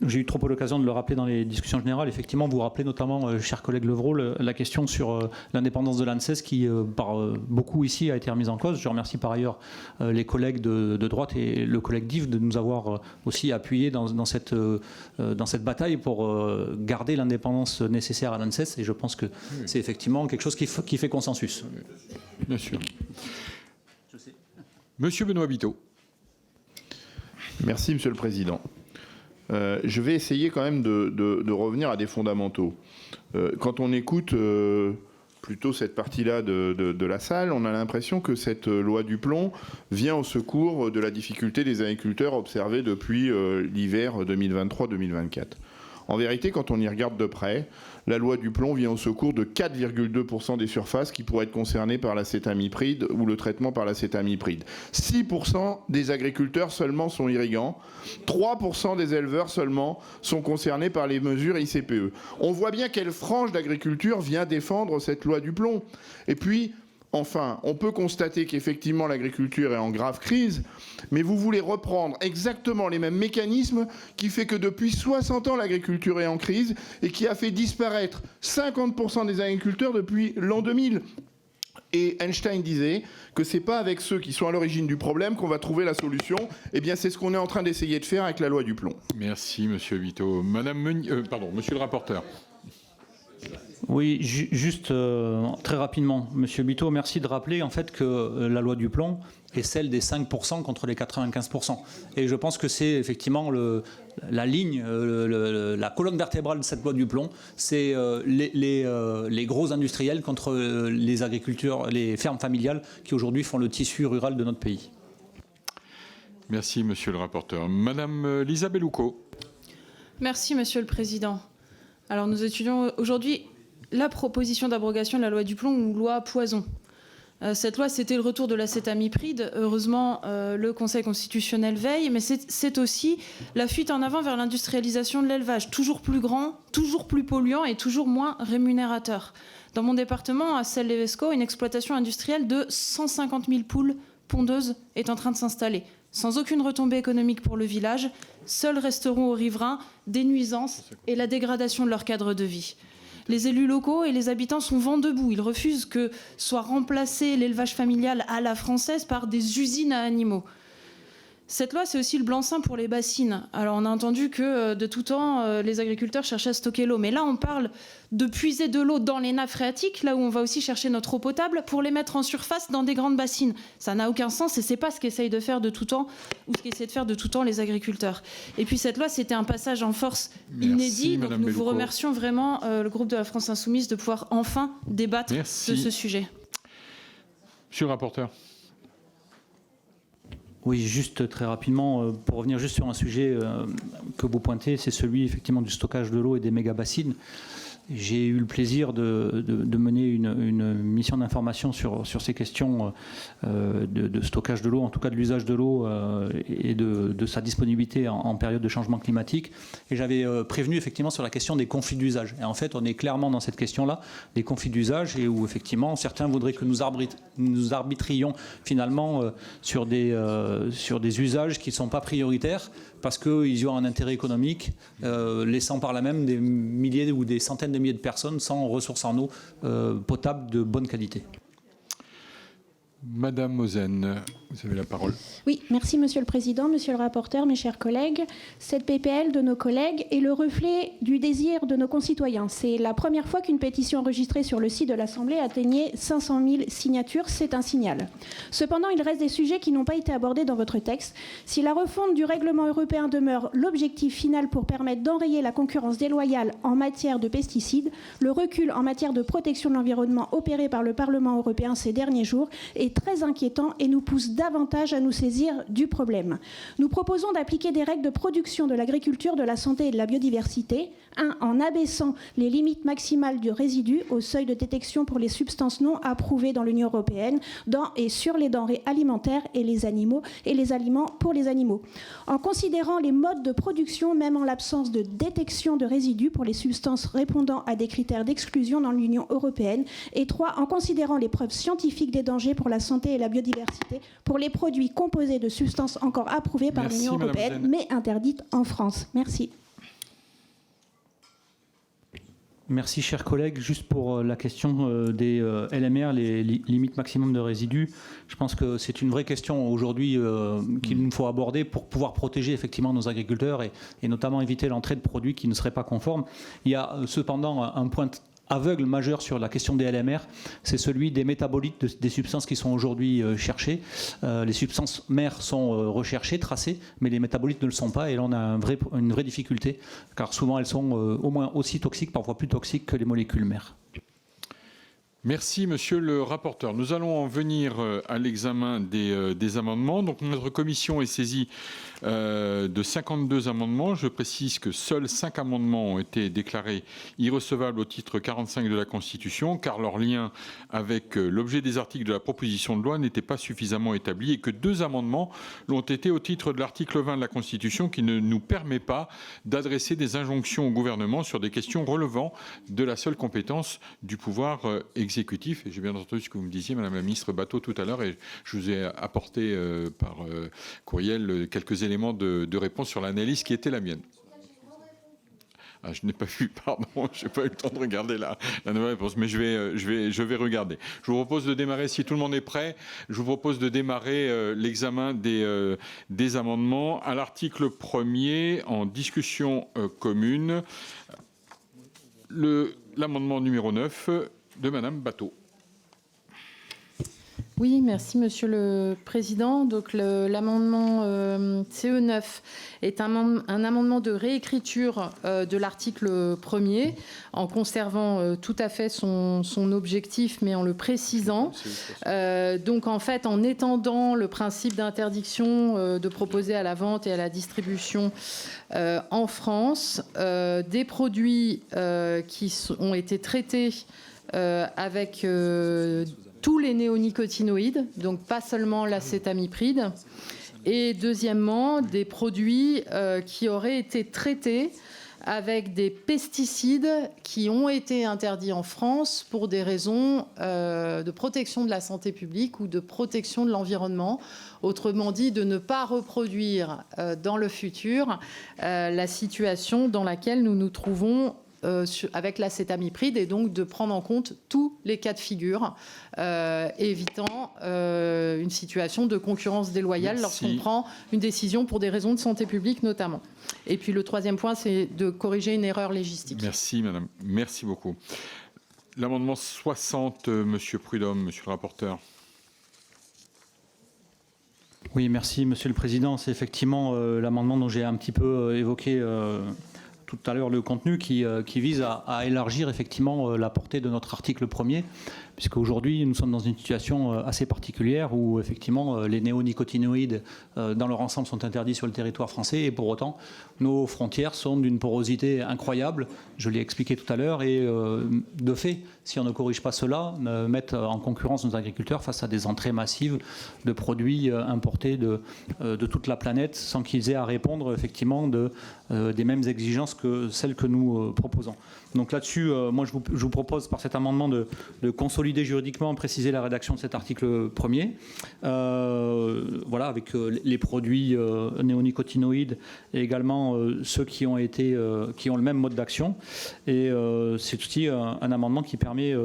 j'ai eu trop peu l'occasion de le rappeler dans les discussions générales. Effectivement, vous rappelez notamment, cher collègue Levrault, la question sur l'indépendance de l'ANSES qui, par beaucoup ici, a été remise en cause. Je remercie par ailleurs les collègues de droite et le collègue Div de nous avoir aussi appuyés dans cette bataille pour garder l'indépendance nécessaire à l'ANSES. Et je pense que c'est effectivement quelque chose qui fait consensus. Bien sûr. Monsieur Benoît Biteau. Merci, Monsieur le Président. Je vais essayer quand même de revenir à des fondamentaux. Quand on écoute plutôt cette partie-là de la salle, on a l'impression que cette loi du plomb vient au secours de la difficulté des agriculteurs observée depuis l'hiver 2023-2024. En vérité, quand on y regarde de près, la loi du plomb vient au secours de 4,2% des surfaces qui pourraient être concernées par l'acétamipride ou le traitement par l'acétamipride. 6% des agriculteurs seulement sont irrigants. 3% des éleveurs seulement sont concernés par les mesures ICPE. On voit bien quelle frange d'agriculture vient défendre cette loi du plomb. Et puis, enfin, on peut constater qu'effectivement l'agriculture est en grave crise, mais vous voulez reprendre exactement les mêmes mécanismes qui fait que depuis 60 ans l'agriculture est en crise et qui a fait disparaître 50% des agriculteurs depuis l'an 2000. Et Einstein disait que c'est pas avec ceux qui sont à l'origine du problème qu'on va trouver la solution. Eh bien, c'est ce qu'on est en train d'essayer de faire avec la loi du plomb. Merci, Monsieur Biteau. Monsieur le rapporteur. Oui, juste très rapidement, Monsieur Biteau, merci de rappeler en fait que la loi du plomb est celle des 5% contre les 95%. Et je pense que c'est effectivement la ligne, la colonne vertébrale de cette loi du plomb, c'est les gros industriels contre les agriculteurs, les fermes familiales qui aujourd'hui font le tissu rural de notre pays. Merci, Monsieur le rapporteur. Madame Lisa Bellouco. Merci, Monsieur le Président. Alors nous étudions aujourd'hui la proposition d'abrogation de la loi du plomb ou loi Poison. Cette loi, c'était le retour de l'acétamipride. Heureusement, le Conseil constitutionnel veille, mais c'est aussi la fuite en avant vers l'industrialisation de l'élevage, toujours plus grand, toujours plus polluant et toujours moins rémunérateur. Dans mon département, à Celles-lès-Vesco, une exploitation industrielle de 150 000 poules pondeuses est en train de s'installer. Sans aucune retombée économique pour le village, seuls resteront aux riverains des nuisances et la dégradation de leur cadre de vie. Les élus locaux et les habitants sont vent debout. Ils refusent que soit remplacé l'élevage familial à la française par des usines à animaux. Cette loi, c'est aussi le blanc-seing pour les bassines. Alors, on a entendu que de tout temps, les agriculteurs cherchaient à stocker l'eau. Mais là, on parle de puiser de l'eau dans les nappes phréatiques, là où on va aussi chercher notre eau potable, pour les mettre en surface dans des grandes bassines. Ça n'a aucun sens et c'est pas ce qu'essayent de faire de tout temps, ou ce qu'essaient de faire de tout temps les agriculteurs. Et puis, cette loi, c'était un passage en force inédit. Donc, nous vous remercions vraiment, le groupe de la France Insoumise, de pouvoir enfin débattre de ce sujet. Monsieur le rapporteur. Oui, juste très rapidement, pour revenir juste sur un sujet que vous pointez, c'est celui effectivement du stockage de l'eau et des méga-bassines. J'ai eu le plaisir de mener une mission d'information sur ces questions de stockage de l'eau, en tout cas de l'usage de l'eau et de sa disponibilité en période de changement climatique. Et j'avais prévenu effectivement sur la question des conflits d'usage. Et en fait, on est clairement dans cette question-là, des conflits d'usage, et où effectivement certains voudraient que nous arbitrions finalement sur des usages qui ne sont pas prioritaires, parce qu'ils y ont un intérêt économique, laissant par là même des milliers ou des centaines de milliers de personnes sans ressources en eau potable de bonne qualité. Madame Mosen, vous avez la parole. Oui, merci Monsieur le Président, Monsieur le rapporteur, mes chers collègues. Cette PPL de nos collègues est le reflet du désir de nos concitoyens. C'est la première fois qu'une pétition enregistrée sur le site de l'Assemblée atteignait 500 000 signatures. C'est un signal. Cependant, il reste des sujets qui n'ont pas été abordés dans votre texte. Si la refonte du règlement européen demeure l'objectif final pour permettre d'enrayer la concurrence déloyale en matière de pesticides, le recul en matière de protection de l'environnement opéré par le Parlement européen ces derniers jours est très inquiétant et nous pousse davantage à nous saisir du problème. Nous proposons d'appliquer des règles de production de l'agriculture, de la santé et de la biodiversité. 1. En abaissant les limites maximales du résidu au seuil de détection pour les substances non approuvées dans l'Union européenne dans et sur les denrées alimentaires et les animaux et les aliments pour les animaux. En considérant les modes de production, même en l'absence de détection de résidus pour les substances répondant à des critères d'exclusion dans l'Union européenne. Et 3. En considérant les preuves scientifiques des dangers pour la la santé et la biodiversité pour les produits composés de substances encore approuvées par l'Union européenne, mais interdites en France. Merci. Merci, chers collègues. Juste pour la question des LMR, les limites maximum de résidus, je pense que c'est une vraie question aujourd'hui qu'il nous faut aborder pour pouvoir protéger effectivement nos agriculteurs et notamment éviter l'entrée de produits qui ne seraient pas conformes. Il y a cependant un point aveugle majeur sur la question des LMR, c'est celui des métabolites des substances qui sont aujourd'hui cherchées. Les substances mères sont recherchées, tracées, mais les métabolites ne le sont pas, et là on a une vraie difficulté, car souvent elles sont au moins aussi toxiques, parfois plus toxiques que les molécules mères. Merci, monsieur le rapporteur. Nous allons en venir à l'examen des amendements. Donc, notre commission est saisie de 52 amendements. Je précise que seuls 5 amendements ont été déclarés irrecevables au titre 45 de la Constitution, car leur lien avec l'objet des articles de la proposition de loi n'était pas suffisamment établi, et que 2 amendements l'ont été au titre de l'article 20 de la Constitution, qui ne nous permet pas d'adresser des injonctions au gouvernement sur des questions relevant de la seule compétence du pouvoir exécutif. Et j'ai bien entendu ce que vous me disiez, Madame la ministre Batho, tout à l'heure, et je vous ai apporté par courriel quelques éléments de réponse sur l'analyse qui était la mienne. Ah, je n'ai pas vu, pardon, je n'ai pas eu le temps de regarder la nouvelle réponse, mais je vais regarder. Je vous propose de démarrer, si tout le monde est prêt, je vous propose de démarrer l'examen des amendements. À l'article 1er, en discussion commune, l'amendement numéro 9 de Madame Batho. Oui, merci Monsieur le Président. Donc l'amendement CE9 est un amendement de réécriture de l'article 1er en conservant tout à fait son objectif, mais en le précisant. Donc en fait, en étendant le principe d'interdiction de proposer à la vente et à la distribution en France des produits qui ont été traités avec tous les néonicotinoïdes, donc pas seulement l'acétamipride, et deuxièmement des produits qui auraient été traités avec des pesticides qui ont été interdits en France pour des raisons de protection de la santé publique ou de protection de l'environnement. Autrement dit, de ne pas reproduire dans le futur la situation dans laquelle nous nous trouvons avec l'acétamipride, et donc de prendre en compte tous les cas de figure, évitant une situation de concurrence déloyale lorsqu'on prend une décision pour des raisons de santé publique notamment. Et puis le troisième point, c'est de corriger une erreur légistique. Merci Madame, merci beaucoup. L'amendement 60, Monsieur Prudhomme, Monsieur le rapporteur. Oui, merci Monsieur le Président. C'est effectivement l'amendement dont j'ai un petit peu évoqué tout à l'heure le contenu qui vise à élargir effectivement la portée de notre article 1er, puisqu'aujourd'hui nous sommes dans une situation assez particulière où effectivement les néonicotinoïdes dans leur ensemble sont interdits sur le territoire français, et pour autant nos frontières sont d'une porosité incroyable, je l'ai expliqué tout à l'heure, et de fait, si on ne corrige pas cela, mettent en concurrence nos agriculteurs face à des entrées massives de produits importés de toute la planète sans qu'ils aient à répondre effectivement des mêmes exigences que celles que nous proposons. Donc là-dessus, moi je vous propose par cet amendement de consolider juridiquement, préciser la rédaction de cet article 1er, voilà, avec les produits néonicotinoïdes et également ceux qui ont le même mode d'action. Et c'est aussi un amendement qui permet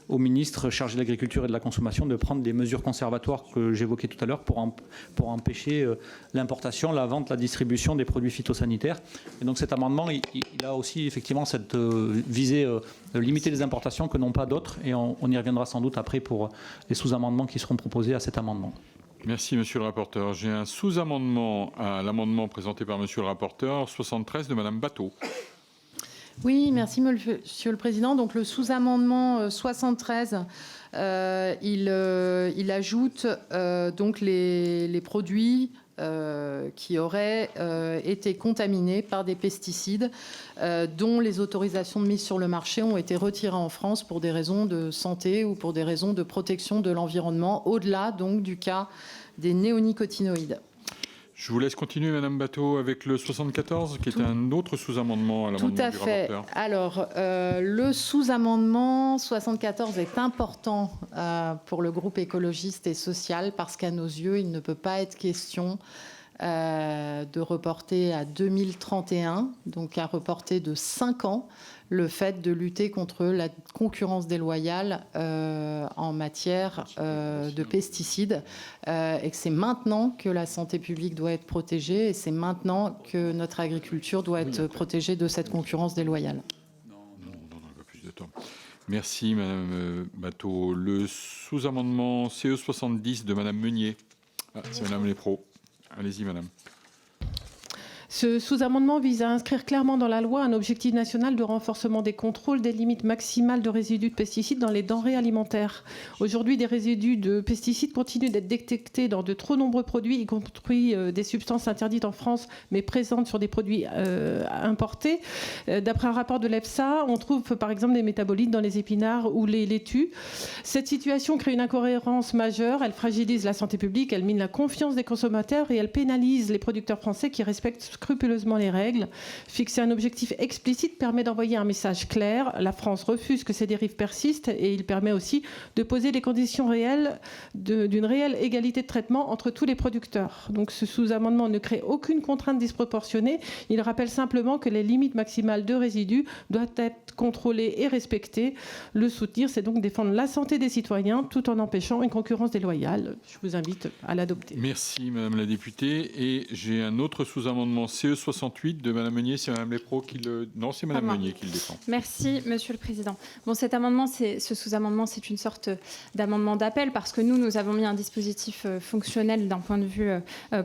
au ministre chargé de l'Agriculture et de la Consommation de prendre des mesures conservatoires que j'évoquais tout à l'heure pour empêcher l'importation, la vente, la distribution des produits phytosanitaires. Et donc cet amendement, il a aussi effectivement cette visée de limiter les importations que n'ont pas d'autres, et on y reviendra sans doute après pour les sous-amendements qui seront proposés à cet amendement. Merci Monsieur le rapporteur. J'ai un sous-amendement à l'amendement présenté par Monsieur le rapporteur, 73 de Madame Batho. Oui, merci Monsieur le Président. Donc le sous-amendement 73, il ajoute donc les produits qui auraient été contaminés par des pesticides dont les autorisations de mise sur le marché ont été retirées en France pour des raisons de santé ou pour des raisons de protection de l'environnement, au-delà donc du cas des néonicotinoïdes. Je vous laisse continuer, Madame Bateau, avec le 74, qui est un autre sous-amendement à l'amendement du rapporteur. Tout à fait. Alors, le sous-amendement 74 est important pour le groupe écologiste et social parce qu'à nos yeux, il ne peut pas être question de reporter à 2031, donc à reporter de 5 ans, le fait de lutter contre la concurrence déloyale en matière de pesticides et que c'est maintenant que la santé publique doit être protégée et c'est maintenant que notre agriculture doit être protégée de cette concurrence déloyale. Merci, Madame Bateau. Le sous-amendement CE70 de Madame Meunier. C'est Madame Lépraux. Allez-y, Madame. Ce sous-amendement vise à inscrire clairement dans la loi un objectif national de renforcement des contrôles des limites maximales de résidus de pesticides dans les denrées alimentaires. Aujourd'hui, des résidus de pesticides continuent d'être détectés dans de trop nombreux produits, y compris des substances interdites en France, mais présentes sur des produits importés. D'après un rapport de l'EFSA, on trouve par exemple des métabolites dans les épinards ou les laitues. Cette situation crée une incohérence majeure, elle fragilise la santé publique, elle mine la confiance des consommateurs et elle pénalise les producteurs français qui respectent scrupuleusement les règles. Fixer un objectif explicite permet d'envoyer un message clair. La France refuse que ces dérives persistent et il permet aussi de poser les conditions réelles d'une réelle égalité de traitement entre tous les producteurs. Donc ce sous-amendement ne crée aucune contrainte disproportionnée. Il rappelle simplement que les limites maximales de résidus doivent être contrôlées et respectées. Le soutenir, c'est donc défendre la santé des citoyens tout en empêchant une concurrence déloyale. Je vous invite à l'adopter. Merci, Madame la députée. Et j'ai un autre sous-amendement CE68 de Madame Meunier. C'est Madame Lépraux qui le... Non, c'est Madame Meunier qui le défend. Merci, Monsieur le Président. Bon, cet amendement, ce sous-amendement, c'est une sorte d'amendement d'appel parce que nous avons mis un dispositif fonctionnel d'un point de vue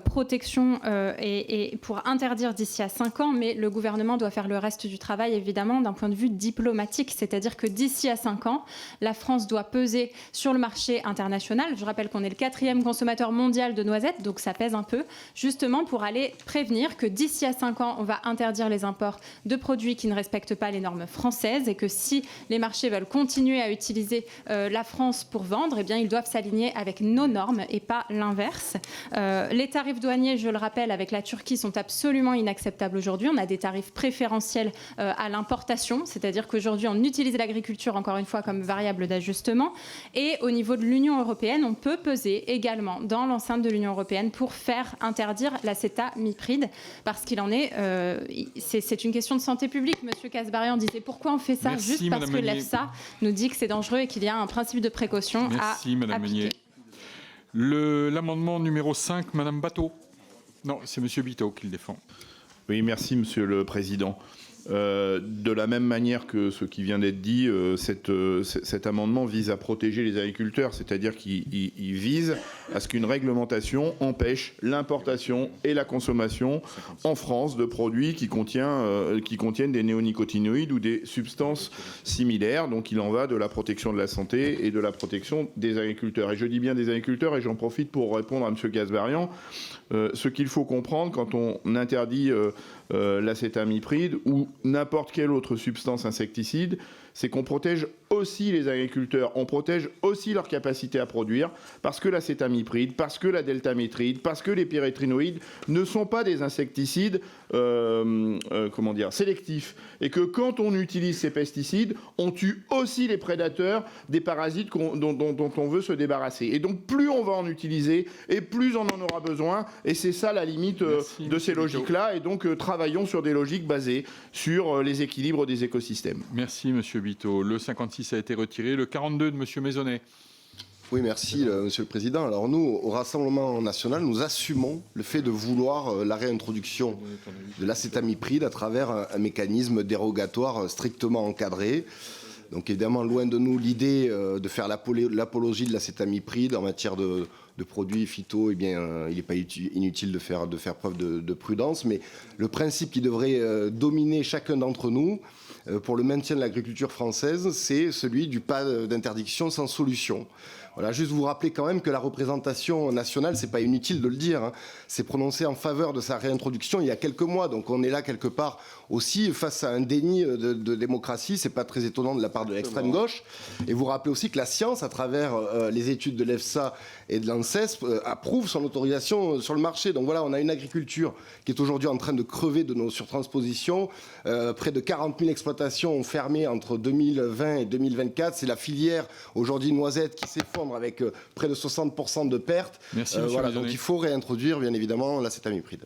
protection et pour interdire d'ici à 5 ans, mais le gouvernement doit faire le reste du travail, évidemment, d'un point de vue diplomatique, c'est-à-dire que d'ici à 5 ans, la France doit peser sur le marché international. Je rappelle qu'on est le 4e consommateur mondial de noisettes, donc ça pèse un peu, justement pour aller prévenir que d'ici à 5 ans, on va interdire les imports de produits qui ne respectent pas les normes françaises et que si les marchés veulent continuer à utiliser la France pour vendre, eh bien, ils doivent s'aligner avec nos normes et pas l'inverse. Les tarifs douaniers, je le rappelle, avec la Turquie sont absolument inacceptables aujourd'hui. On a des tarifs préférentiels à l'importation, c'est-à-dire qu'aujourd'hui, on utilise l'agriculture, encore une fois, comme variable d'ajustement. Et au niveau de l'Union européenne, on peut peser également dans l'enceinte de l'Union européenne pour faire interdire l'acétamipride. Parce qu'il en est, c'est une question de santé publique. Monsieur Kasbarian disait pourquoi on fait ça. Merci, juste parce Madame que Meunier. l'EFSA nous dit que c'est dangereux et qu'il y a un principe de précaution Merci, à Madame appliquer. Meunier. L'amendement numéro 5, Madame Bateau. Non, c'est Monsieur Biteau qui le défend. Oui, merci, Monsieur le Président. De la même manière que ce qui vient d'être dit, cet amendement vise à protéger les agriculteurs, c'est-à-dire qu'il vise à ce qu'une réglementation empêche l'importation et la consommation en France de produits qui contiennent des néonicotinoïdes ou des substances similaires. Donc il en va de la protection de la santé et de la protection des agriculteurs. Et je dis bien des agriculteurs, et j'en profite pour répondre à M. Kasbarian. Ce qu'il faut comprendre quand on interdit l'acétamipride ou n'importe quelle autre substance insecticide, c'est qu'on protège aussi les agriculteurs, on protège aussi leur capacité à produire, parce que l'acétamipride, parce que la deltamétride, parce que les pyrétrinoïdes ne sont pas des insecticides sélectifs. Et que quand on utilise ces pesticides, on tue aussi les prédateurs des parasites dont on veut se débarrasser. Et donc plus on va en utiliser, et plus on en aura besoin. Et c'est ça la limite de ces logiques-là. Et donc travaillons sur des logiques basées sur les équilibres des écosystèmes. Merci, Monsieur Biteau. Le 56 a été retiré. Le 42 de Monsieur Maisonnet. Oui, merci, Monsieur le Président. Alors nous, au Rassemblement national, nous assumons le fait de vouloir la réintroduction de l'acétamipride à travers un mécanisme dérogatoire strictement encadré. Donc évidemment, loin de nous l'idée de faire l'apologie de l'acétamipride en matière de produits phyto, eh bien, il n'est pas inutile de faire preuve de prudence. Mais le principe qui devrait dominer chacun d'entre nous pour le maintien de l'agriculture française, c'est celui du pas d'interdiction sans solution. Voilà, juste vous rappeler quand même que la représentation nationale, c'est pas inutile de le dire, hein, s'est prononcée en faveur de sa réintroduction il y a quelques mois. Donc on est là quelque part aussi face à un déni de démocratie. C'est pas très étonnant de la part de l'extrême gauche. Et vous rappelez aussi que la science, à travers les études de l'EFSA et de l'ANSES, approuve son autorisation sur le marché. Donc voilà, on a une agriculture qui est aujourd'hui en train de crever de nos surtranspositions. Près de 40 000 exploitations ont fermé entre 2020 et 2024. C'est la filière aujourd'hui noisette qui s'effondre avec près de 60% de pertes. Merci, voilà, donc il faut réintroduire bien évidemment l'acétamipride.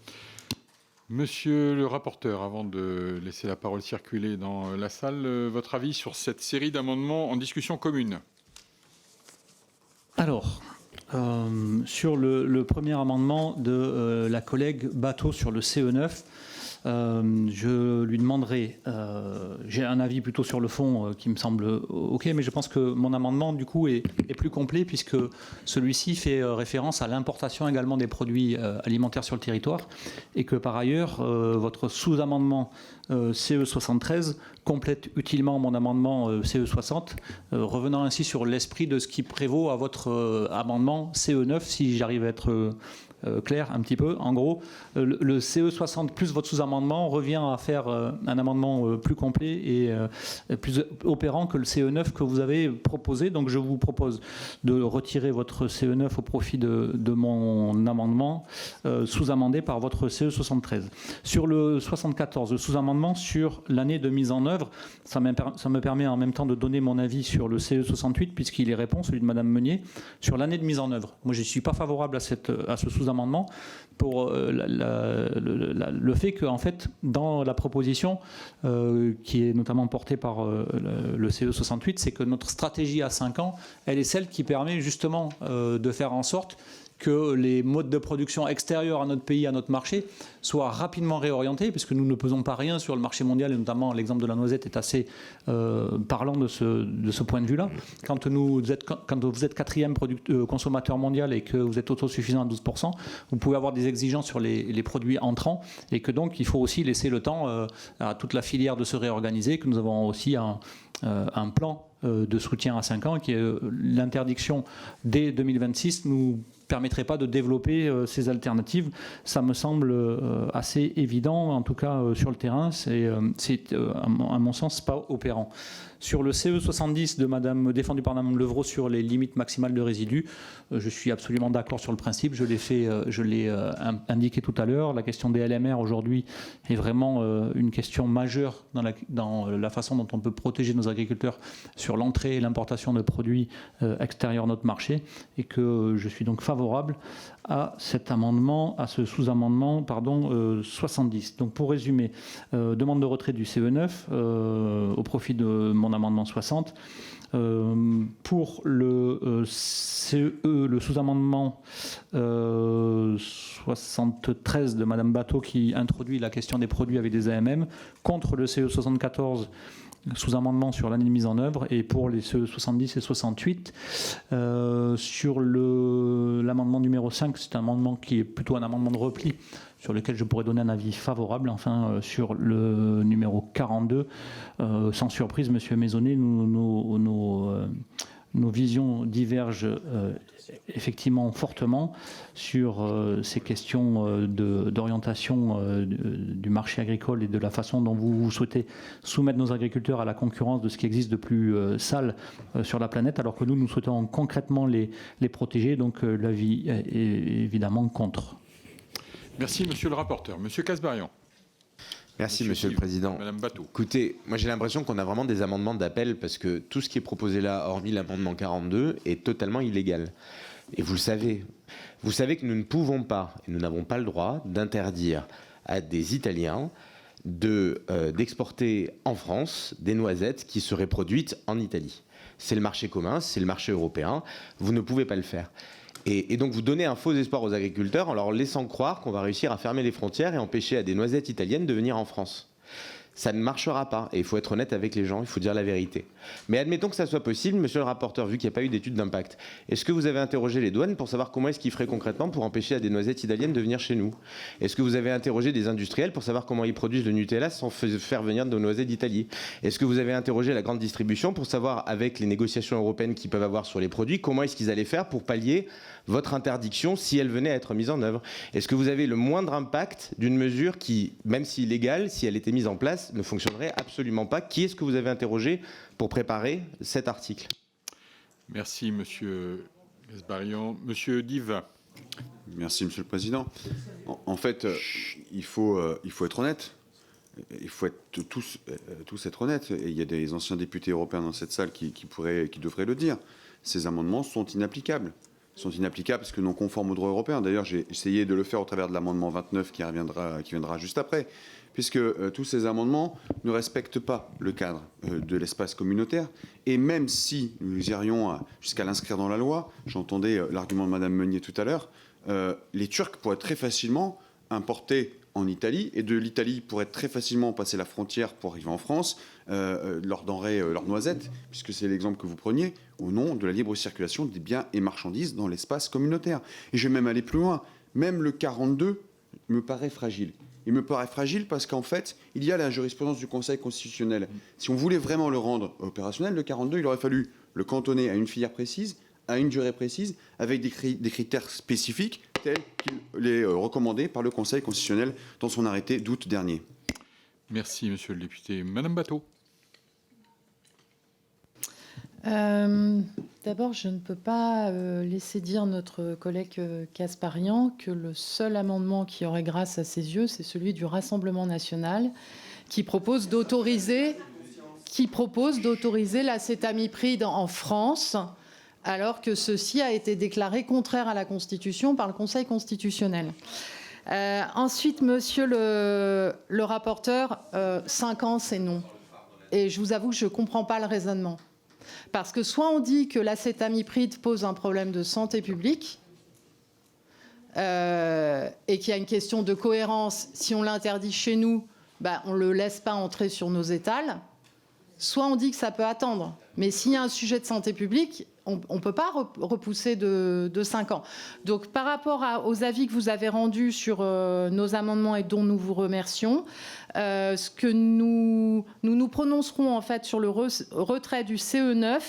Monsieur le rapporteur, avant de laisser la parole circuler dans la salle, votre avis sur cette série d'amendements en discussion commune? Alors, sur le premier amendement de la collègue Bateau sur le CE9, je lui demanderai, j'ai un avis plutôt sur le fond qui me semble OK, mais je pense que mon amendement du coup est plus complet puisque celui-ci fait référence à l'importation également des produits alimentaires sur le territoire et que par ailleurs votre sous-amendement CE73 complète utilement mon amendement CE60, revenant ainsi sur l'esprit de ce qui prévaut à votre amendement CE9 si j'arrive à être clair un petit peu. En gros, le CE60 plus votre sous-amendement revient à faire un amendement plus complet et plus opérant que le CE9 que vous avez proposé. Donc je vous propose de retirer votre CE9 au profit de mon amendement sous-amendé par votre CE73. Sur le 74, le sous-amendement sur l'année de mise en œuvre, ça me permet en même temps de donner mon avis sur le CE68 puisqu'il est répond, celui de Madame Meunier, sur l'année de mise en œuvre. Moi, je ne suis pas favorable à ce sous-amendement pour le fait qu'en fait, dans la proposition qui est notamment portée par le CE68, c'est que notre stratégie à 5 ans, elle est celle qui permet justement de faire en sorte que les modes de production extérieurs à notre pays, à notre marché, soient rapidement réorientés, puisque nous ne pesons pas rien sur le marché mondial, et notamment l'exemple de la noisette est assez parlant de ce point de vue-là. Quand vous êtes 4e consommateur mondial et que vous êtes autosuffisant à 12%, vous pouvez avoir des exigences sur les produits entrants, et que donc il faut aussi laisser le temps à toute la filière de se réorganiser, que nous avons aussi un plan de soutien à 5 ans, qui est l'interdiction dès 2026, nous permettrait pas de développer ces alternatives. Ça me semble assez évident, en tout cas sur le terrain, c'est à mon sens pas opérant. Sur le CE70 défendu par Mme Levrault sur les limites maximales de résidus, je suis absolument d'accord sur le principe, je l'ai indiqué tout à l'heure. La question des LMR aujourd'hui est vraiment une question majeure dans la façon dont on peut protéger nos agriculteurs sur l'entrée et l'importation de produits extérieurs à notre marché, et que je suis donc favorable à cet amendement, à ce sous-amendement 70. Donc pour résumer, demande de retrait du CE9 au profit de mon amendement 60. Pour le CE, le sous-amendement 73 de Madame Bateau qui introduit la question des produits avec des AMM, contre le CE 74 sous-amendement sur l'année de mise en œuvre, et pour les CE 70 et 68. Sur l'amendement numéro 5, c'est un amendement qui est plutôt un amendement de repli, sur lequel je pourrais donner un avis favorable. Enfin, sur le numéro 42, sans surprise, Monsieur Maisonnet, nos visions divergent effectivement fortement sur ces questions d'orientation du marché agricole et de la façon dont vous souhaitez soumettre nos agriculteurs à la concurrence de ce qui existe de plus sale sur la planète, alors que nous souhaitons concrètement les protéger. Donc l'avis est évidemment contre. Merci, monsieur le rapporteur. Monsieur Kasbarian. Merci, Monsieur le Président. Madame Bateau. Écoutez, moi j'ai l'impression qu'on a vraiment des amendements d'appel parce que tout ce qui est proposé là, hormis l'amendement 42, est totalement illégal. Et vous le savez. Vous savez que nous ne pouvons pas, et nous n'avons pas le droit, d'interdire à des Italiens d'exporter en France des noisettes qui seraient produites en Italie. C'est le marché commun, c'est le marché européen. Vous ne pouvez pas le faire. Et donc vous donnez un faux espoir aux agriculteurs en leur laissant croire qu'on va réussir à fermer les frontières et empêcher à des noisettes italiennes de venir en France. Ça ne marchera pas. Et il faut être honnête avec les gens, il faut dire la vérité. Mais admettons que ça soit possible, monsieur le rapporteur, vu qu'il n'y a pas eu d'étude d'impact. Est-ce que vous avez interrogé les douanes pour savoir comment est-ce qu'ils feraient concrètement pour empêcher à des noisettes italiennes de venir chez nous? Est-ce que vous avez interrogé des industriels pour savoir comment ils produisent le Nutella sans faire venir de noisettes d'Italie? Est-ce que vous avez interrogé la grande distribution pour savoir, avec les négociations européennes qu'ils peuvent avoir sur les produits, comment est-ce qu'ils allaient faire pour pallier votre interdiction si elle venait à être mise en œuvre? Est-ce que vous avez le moindre impact d'une mesure qui, même si illégale, si elle était mise en place, ne fonctionnerait absolument pas? Qui est-ce que vous avez interrogé pour préparer cet article? Merci, monsieur Gasbarian. Monsieur Diva. Merci, monsieur le président. En fait, il faut être honnête. Il faut tous être honnêtes. Et il y a des anciens députés européens dans cette salle qui devraient le dire. Ces amendements sont inapplicables. Ils sont inapplicables parce que non conformes au droit européen. D'ailleurs, j'ai essayé de le faire au travers de l'amendement 29 qui viendra juste après, puisque tous ces amendements ne respectent pas le cadre de l'espace communautaire. Et même si nous irions jusqu'à l'inscrire dans la loi, j'entendais l'argument de Madame Meunier tout à l'heure, les Turcs pourraient très facilement importer en Italie, et de l'Italie pourraient très facilement passer la frontière pour arriver en France, leurs denrées, leurs noisettes, puisque c'est l'exemple que vous preniez, au nom de la libre circulation des biens et marchandises dans l'espace communautaire. Et je vais même aller plus loin. Même le 42 me paraît fragile. Il me paraît fragile parce qu'en fait, il y a la jurisprudence du Conseil constitutionnel. Si on voulait vraiment le rendre opérationnel, le 42, il aurait fallu le cantonner à une filière précise, à une durée précise, avec des critères spécifiques tels qu'il est recommandé par le Conseil constitutionnel dans son arrêté d'août dernier. Merci, monsieur le député. Madame Batteau. D'abord, je ne peux pas laisser dire notre collègue Kasbarian que le seul amendement qui aurait grâce à ses yeux, c'est celui du Rassemblement national qui propose d'autoriser l'acétamipride en France, alors que ceci a été déclaré contraire à la Constitution par le Conseil constitutionnel. Ensuite, monsieur le rapporteur, 5 ans, c'est non. Et je vous avoue que je ne comprends pas le raisonnement. Parce que soit on dit que l'acétamipride pose un problème de santé publique et qu'il y a une question de cohérence. Si on l'interdit chez nous, on ne le laisse pas entrer sur nos étals. Soit on dit que ça peut attendre. Mais s'il y a un sujet de santé publique, on ne peut pas repousser de 5 ans. Donc par rapport aux avis que vous avez rendus sur nos amendements et dont nous vous remercions, ce que nous prononcerons en fait sur le retrait du CE9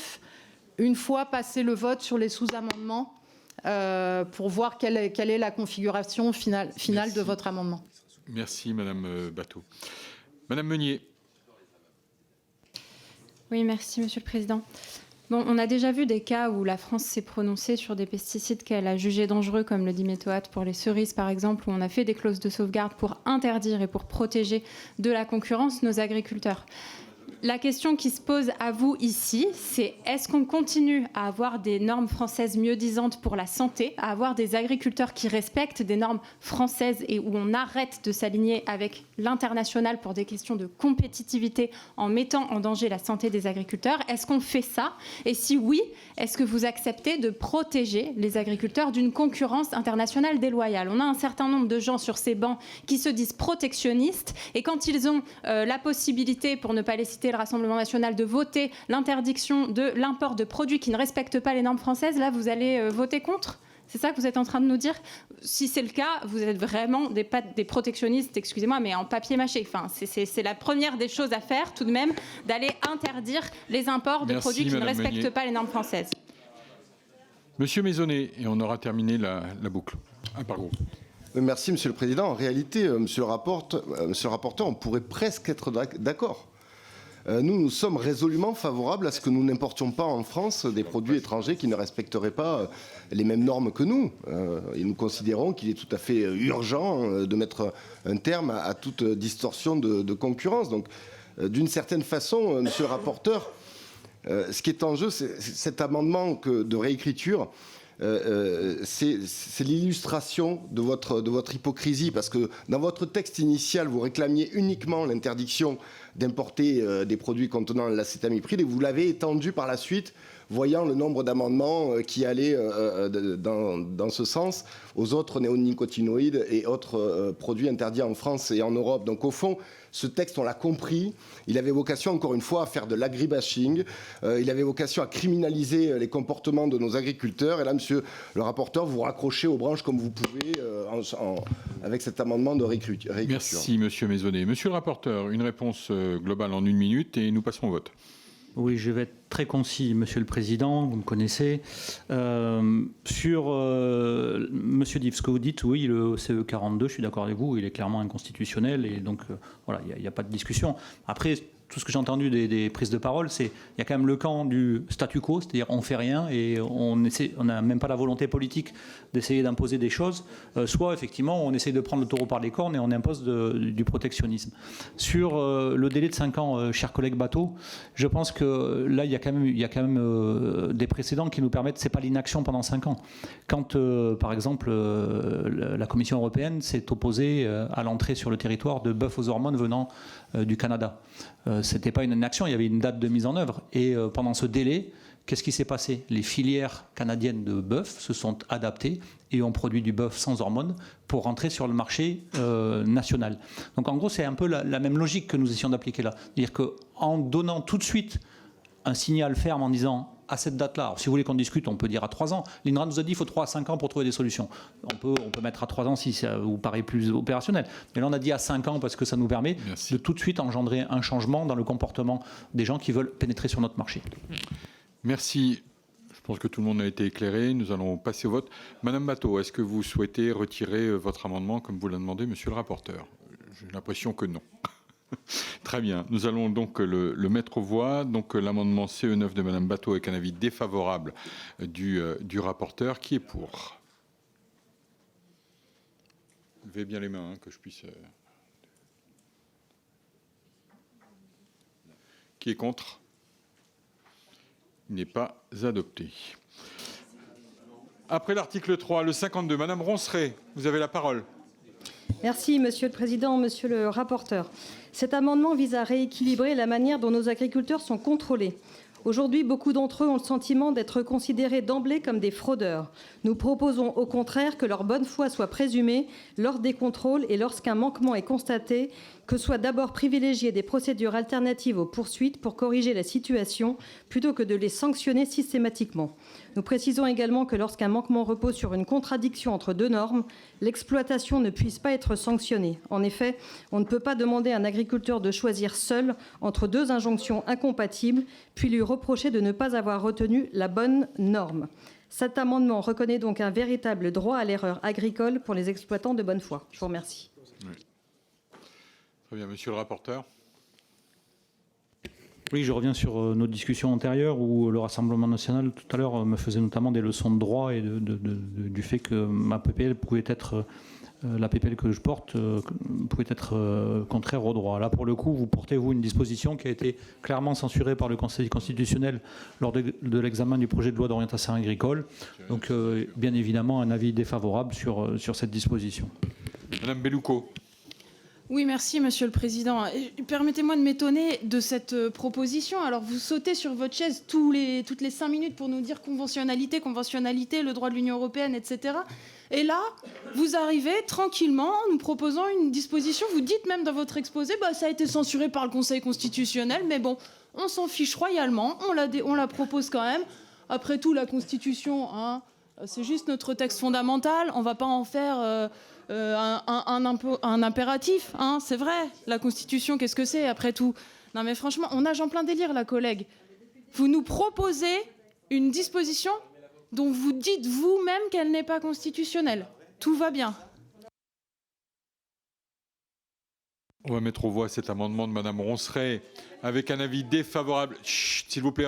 une fois passé le vote sur les sous-amendements pour voir quelle est la configuration finale de votre amendement. Merci, Madame Batteau. Madame Meunier. Oui, merci, Monsieur le Président. Bon, on a déjà vu des cas où la France s'est prononcée sur des pesticides qu'elle a jugés dangereux, comme le diméthoate pour les cerises, par exemple, où on a fait des clauses de sauvegarde pour interdire et pour protéger de la concurrence nos agriculteurs. La question qui se pose à vous ici, c'est est-ce qu'on continue à avoir des normes françaises mieux-disantes pour la santé, à avoir des agriculteurs qui respectent des normes françaises et où on arrête de s'aligner avec l'international pour des questions de compétitivité en mettant en danger la santé des agriculteurs? Est-ce qu'on fait ça? Et si oui, est-ce que vous acceptez de protéger les agriculteurs d'une concurrence internationale déloyale? On a un certain nombre de gens sur ces bancs qui se disent protectionnistes et quand ils ont la possibilité, pour ne pas les citer, le Rassemblement national, de voter l'interdiction de l'import de produits qui ne respectent pas les normes françaises, là vous allez voter contre? C'est ça que vous êtes en train de nous dire? Si c'est le cas, vous êtes vraiment des protectionnistes, excusez-moi, mais en papier mâché. Enfin, c'est la première des choses à faire tout de même, d'aller interdire les imports de produits qui ne respectent pas les normes françaises. Monsieur Maisonnet, et on aura terminé la boucle. Pardon. Merci, Monsieur le Président. En réalité, Monsieur le rapporteur, on pourrait presque être d'accord. Nous sommes résolument favorables à ce que nous n'importions pas en France des produits étrangers qui ne respecteraient pas les mêmes normes que nous. Et nous considérons qu'il est tout à fait urgent de mettre un terme à toute distorsion de concurrence. Donc, d'une certaine façon, monsieur le rapporteur, ce qui est en jeu, c'est cet amendement de réécriture. C'est l'illustration de votre hypocrisie, parce que dans votre texte initial, vous réclamiez uniquement l'interdiction d'importer des produits contenant l'acétamipride et vous l'avez étendu par la suite. voyant le nombre d'amendements qui allaient dans ce sens aux autres néonicotinoïdes et autres produits interdits en France et en Europe. Donc au fond, ce texte, on l'a compris, il avait vocation, encore une fois, à faire de l'agribashing, il avait vocation à criminaliser les comportements de nos agriculteurs. Et là, monsieur le rapporteur, vous raccrochez aux branches comme vous pouvez avec cet amendement de réécriture. Merci, monsieur Maisonnet. Monsieur le rapporteur, une réponse globale en 1 minute et nous passons au vote. Oui, je vais être très concis, Monsieur le Président, vous me connaissez. Sur Monsieur Div, ce que vous dites, oui, le CE 42, je suis d'accord avec vous, il est clairement inconstitutionnel et donc voilà, il n'y a pas de discussion. Après, tout ce que j'ai entendu des prises de parole, c'est qu'il y a quand même le camp du statu quo, c'est-à-dire on fait rien et on n'a même pas la volonté politique d'essayer d'imposer des choses, soit effectivement on essaye de prendre le taureau par les cornes et on impose du protectionnisme. Sur le délai de 5 ans, cher collègue Bateau, je pense que là il y a quand même des précédents qui nous permettent, c'est pas l'inaction pendant 5 ans. Quand par exemple la Commission européenne s'est opposée à l'entrée sur le territoire de bœufs aux hormones venant du Canada. C'était pas une inaction, il y avait une date de mise en œuvre. Et pendant ce délai, qu'est-ce qui s'est passé? Les filières canadiennes de bœuf se sont adaptées et ont produit du bœuf sans hormones pour rentrer sur le marché national. Donc en gros, c'est un peu la même logique que nous essayons d'appliquer là. C'est-à-dire qu'en donnant tout de suite un signal ferme en disant à cette date-là, alors si vous voulez qu'on discute, on peut dire à 3 ans. L'INRA nous a dit qu'il faut 3 à 5 ans pour trouver des solutions. On peut mettre à 3 ans si ça vous paraît plus opérationnel. Mais là, on a dit à 5 ans parce que ça nous permet de tout de suite engendrer un changement dans le comportement des gens qui veulent pénétrer sur notre marché. Merci. Je pense que tout le monde a été éclairé. Nous allons passer au vote. Madame Bateau, est-ce que vous souhaitez retirer votre amendement comme vous l'a demandé monsieur le rapporteur? J'ai l'impression que non. Très bien. Nous allons donc le mettre aux voix. Donc l'amendement CE9 de Madame Bateau avec un avis défavorable du rapporteur. Qui est pour? Levez bien les mains, que je puisse... Qui est contre? Il n'est pas adopté. Après l'article 3, le 52, Madame Ronceret, vous avez la parole. Merci, Monsieur le Président, Monsieur le rapporteur. Cet amendement vise à rééquilibrer la manière dont nos agriculteurs sont contrôlés. Aujourd'hui, beaucoup d'entre eux ont le sentiment d'être considérés d'emblée comme des fraudeurs. Nous proposons au contraire que leur bonne foi soit présumée lors des contrôles et lorsqu'un manquement est constaté, que soient d'abord privilégiées des procédures alternatives aux poursuites pour corriger la situation plutôt que de les sanctionner systématiquement. Nous précisons également que lorsqu'un manquement repose sur une contradiction entre 2 normes, l'exploitation ne puisse pas être sanctionnée. En effet, on ne peut pas demander à un agriculteur de choisir seul entre 2 injonctions incompatibles, puis lui reprocher de ne pas avoir retenu la bonne norme. Cet amendement reconnaît donc un véritable droit à l'erreur agricole pour les exploitants de bonne foi. Je vous remercie. Oui. Très bien, monsieur le rapporteur. Oui, je reviens sur nos discussions antérieures où le Rassemblement national, tout à l'heure, me faisait notamment des leçons de droit et du fait que ma PPL pouvait être, la PPL que je porte, pouvait être contraire au droit. Là, pour le coup, vous portez, vous, une disposition qui a été clairement censurée par le Conseil constitutionnel lors de l'examen du projet de loi d'orientation agricole. Donc, bien évidemment, un avis défavorable sur cette disposition. Madame Bellouco. Oui, merci, Monsieur le Président. Permettez-moi de m'étonner de cette proposition. Alors, vous sautez sur votre chaise toutes les 5 minutes pour nous dire conventionnalité, le droit de l'Union européenne, etc. Et là, vous arrivez tranquillement en nous proposant une disposition. Vous dites même dans votre exposé, ça a été censuré par le Conseil constitutionnel, mais bon, on s'en fiche royalement, on la propose quand même. Après tout, la Constitution, c'est juste notre texte fondamental. On ne va pas en faire... un impératif, c'est vrai. La Constitution, qu'est-ce que c'est après tout? Non mais franchement, on nage en plein délire, la collègue. Vous nous proposez une disposition dont vous dites vous-même qu'elle n'est pas constitutionnelle. Tout va bien. On va mettre aux voix cet amendement de Madame Ronceret avec un avis défavorable. Chut, s'il vous plaît,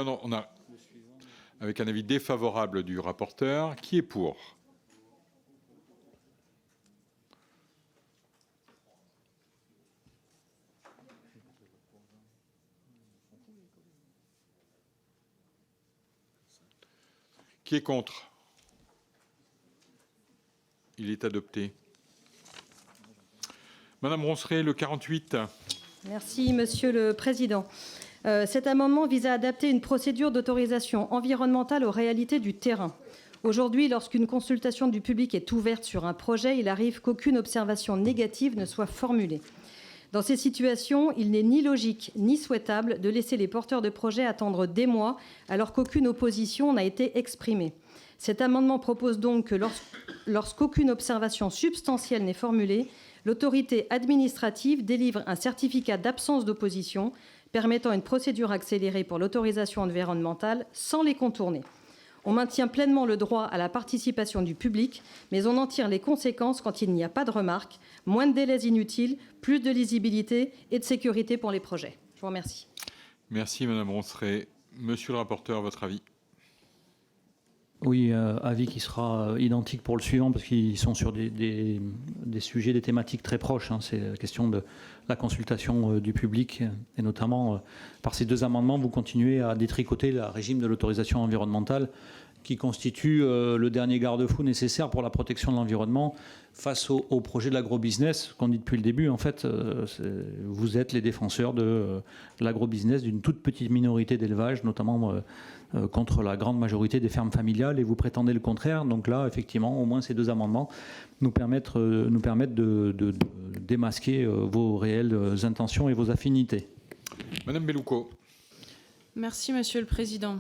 avec un avis défavorable du rapporteur. Qui est pour? Qui est contre? Il est adopté. Madame Ronceret, le 48. Merci, Monsieur le Président. Cet amendement vise à adapter une procédure d'autorisation environnementale aux réalités du terrain. Aujourd'hui, lorsqu'une consultation du public est ouverte sur un projet, il arrive qu'aucune observation négative ne soit formulée. Dans ces situations, il n'est ni logique ni souhaitable de laisser les porteurs de projets attendre des mois alors qu'aucune opposition n'a été exprimée. Cet amendement propose donc que lorsqu'aucune observation substantielle n'est formulée, l'autorité administrative délivre un certificat d'absence d'opposition permettant une procédure accélérée pour l'autorisation environnementale sans les contourner. On maintient pleinement le droit à la participation du public, mais on en tire les conséquences quand il n'y a pas de remarques, moins de délais inutiles, plus de lisibilité et de sécurité pour les projets. Je vous remercie. Merci Madame Ronceret. Monsieur le rapporteur, votre avis? Oui, avis qui sera identique pour le suivant, parce qu'ils sont sur des sujets, des thématiques très proches. Hein. C'est la question de la consultation du public, et notamment par ces deux amendements, vous continuez à détricoter le régime de l'autorisation environnementale, qui constitue le dernier garde-fou nécessaire pour la protection de l'environnement face au projet de l'agrobusiness qu'on dit depuis le début. En fait, vous êtes les défenseurs de l'agrobusiness d'une toute petite minorité d'élevage, notamment contre la grande majorité des fermes familiales, et vous prétendez le contraire. Donc là, effectivement, au moins ces deux amendements nous permettent de démasquer vos réelles intentions et vos affinités. Madame Bellouco. Merci, Monsieur le Président.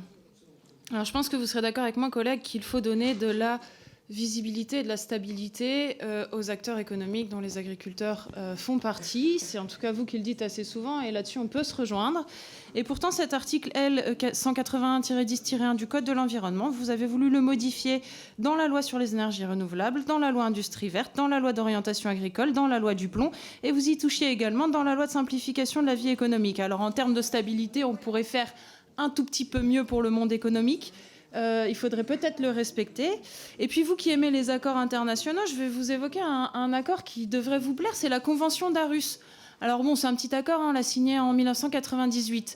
Alors, je pense que vous serez d'accord avec moi, collègues, qu'il faut donner de la visibilité et de la stabilité aux acteurs économiques dont les agriculteurs font partie. C'est en tout cas vous qui le dites assez souvent, et là-dessus on peut se rejoindre. Et pourtant cet article L 181-10-1 du Code de l'environnement, vous avez voulu le modifier dans la loi sur les énergies renouvelables, dans la loi industrie verte, dans la loi d'orientation agricole, dans la loi du plomb, et vous y touchiez également dans la loi de simplification de la vie économique. Alors en termes de stabilité, on pourrait faire un tout petit peu mieux pour le monde économique. Il faudrait peut-être le respecter. Et puis vous qui aimez les accords internationaux, je vais vous évoquer un accord qui devrait vous plaire, c'est la Convention d'Aarhus. Alors bon, c'est un petit accord, on l'a signé en 1998.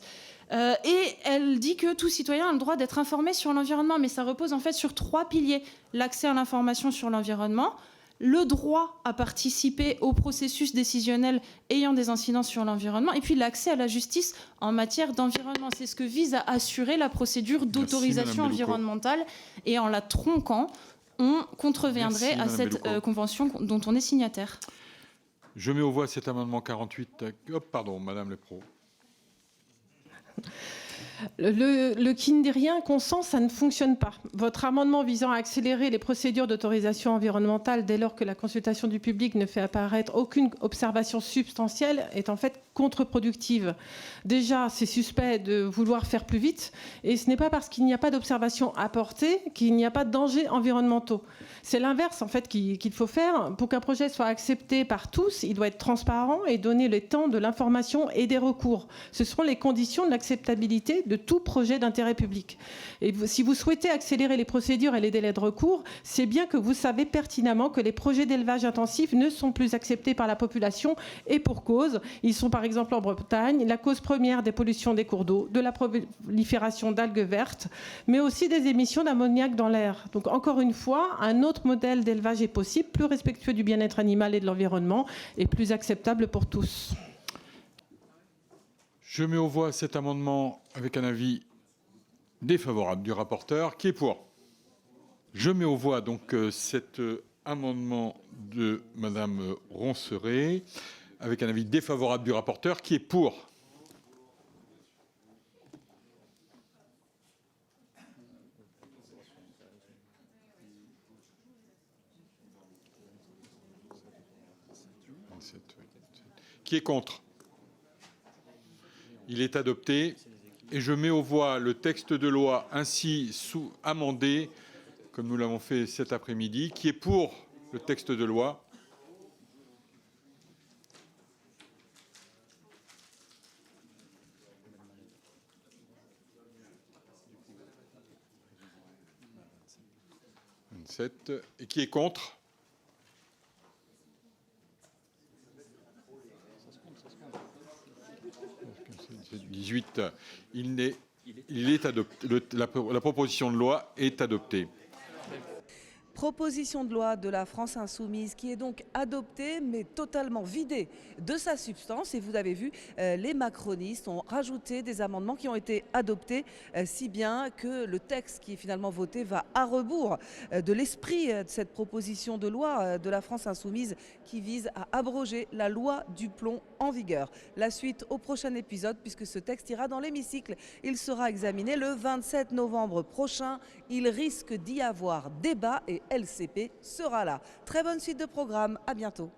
Et elle dit que tout citoyen a le droit d'être informé sur l'environnement, mais ça repose en fait sur 3 piliers. L'accès à l'information sur l'environnement, le droit à participer au processus décisionnel ayant des incidences sur l'environnement, et puis l'accès à la justice en matière d'environnement. C'est ce que vise à assurer la procédure d'autorisation environnementale, et en la tronquant, on contreviendrait à cette convention dont on est signataire. Je mets aux voix cet amendement 48. Pardon, Madame Lepro. Le qui ne dit rien consent, ça ne fonctionne pas. Votre amendement visant à accélérer les procédures d'autorisation environnementale dès lors que la consultation du public ne fait apparaître aucune observation substantielle est en fait contre-productive. Déjà, c'est suspect de vouloir faire plus vite, et ce n'est pas parce qu'il n'y a pas d'observation apportée qu'il n'y a pas de dangers environnementaux. C'est l'inverse en fait qu'il faut faire. Pour qu'un projet soit accepté par tous, il doit être transparent et donner le temps de l'information et des recours. Ce seront les conditions de l'acceptabilité de tout projet d'intérêt public. Et si vous souhaitez accélérer les procédures et les délais de recours, c'est bien que vous savez pertinemment que les projets d'élevage intensif ne sont plus acceptés par la population, et pour cause. Ils sont par exemple en Bretagne la cause première des pollutions des cours d'eau, de la prolifération d'algues vertes, mais aussi des émissions d'ammoniac dans l'air. Donc encore une fois, un autre modèle d'élevage est possible, plus respectueux du bien-être animal et de l'environnement, et plus acceptable pour tous. Je mets aux voix cet amendement avec un avis défavorable du rapporteur. Qui est pour? Je mets aux voix donc cet amendement de Madame Ronceret avec un avis défavorable du rapporteur. Qui est pour? Qui est contre? Il est adopté. Et je mets aux voix le texte de loi ainsi amendé, comme nous l'avons fait cet après-midi. Qui est pour le texte de loi? Et qui est contre? Il est adopté. La proposition de loi est adoptée. Proposition de loi de la France Insoumise qui est donc adoptée mais totalement vidée de sa substance. Et vous avez vu, les macronistes ont rajouté des amendements qui ont été adoptés, si bien que le texte qui est finalement voté va à rebours de l'esprit de cette proposition de loi de la France Insoumise qui vise à abroger la loi du plomb en vigueur. La suite au prochain épisode puisque ce texte ira dans l'hémicycle. Il sera examiné le 27 novembre prochain. Il risque d'y avoir débat et LCP sera là. Très bonne suite de programme. À bientôt.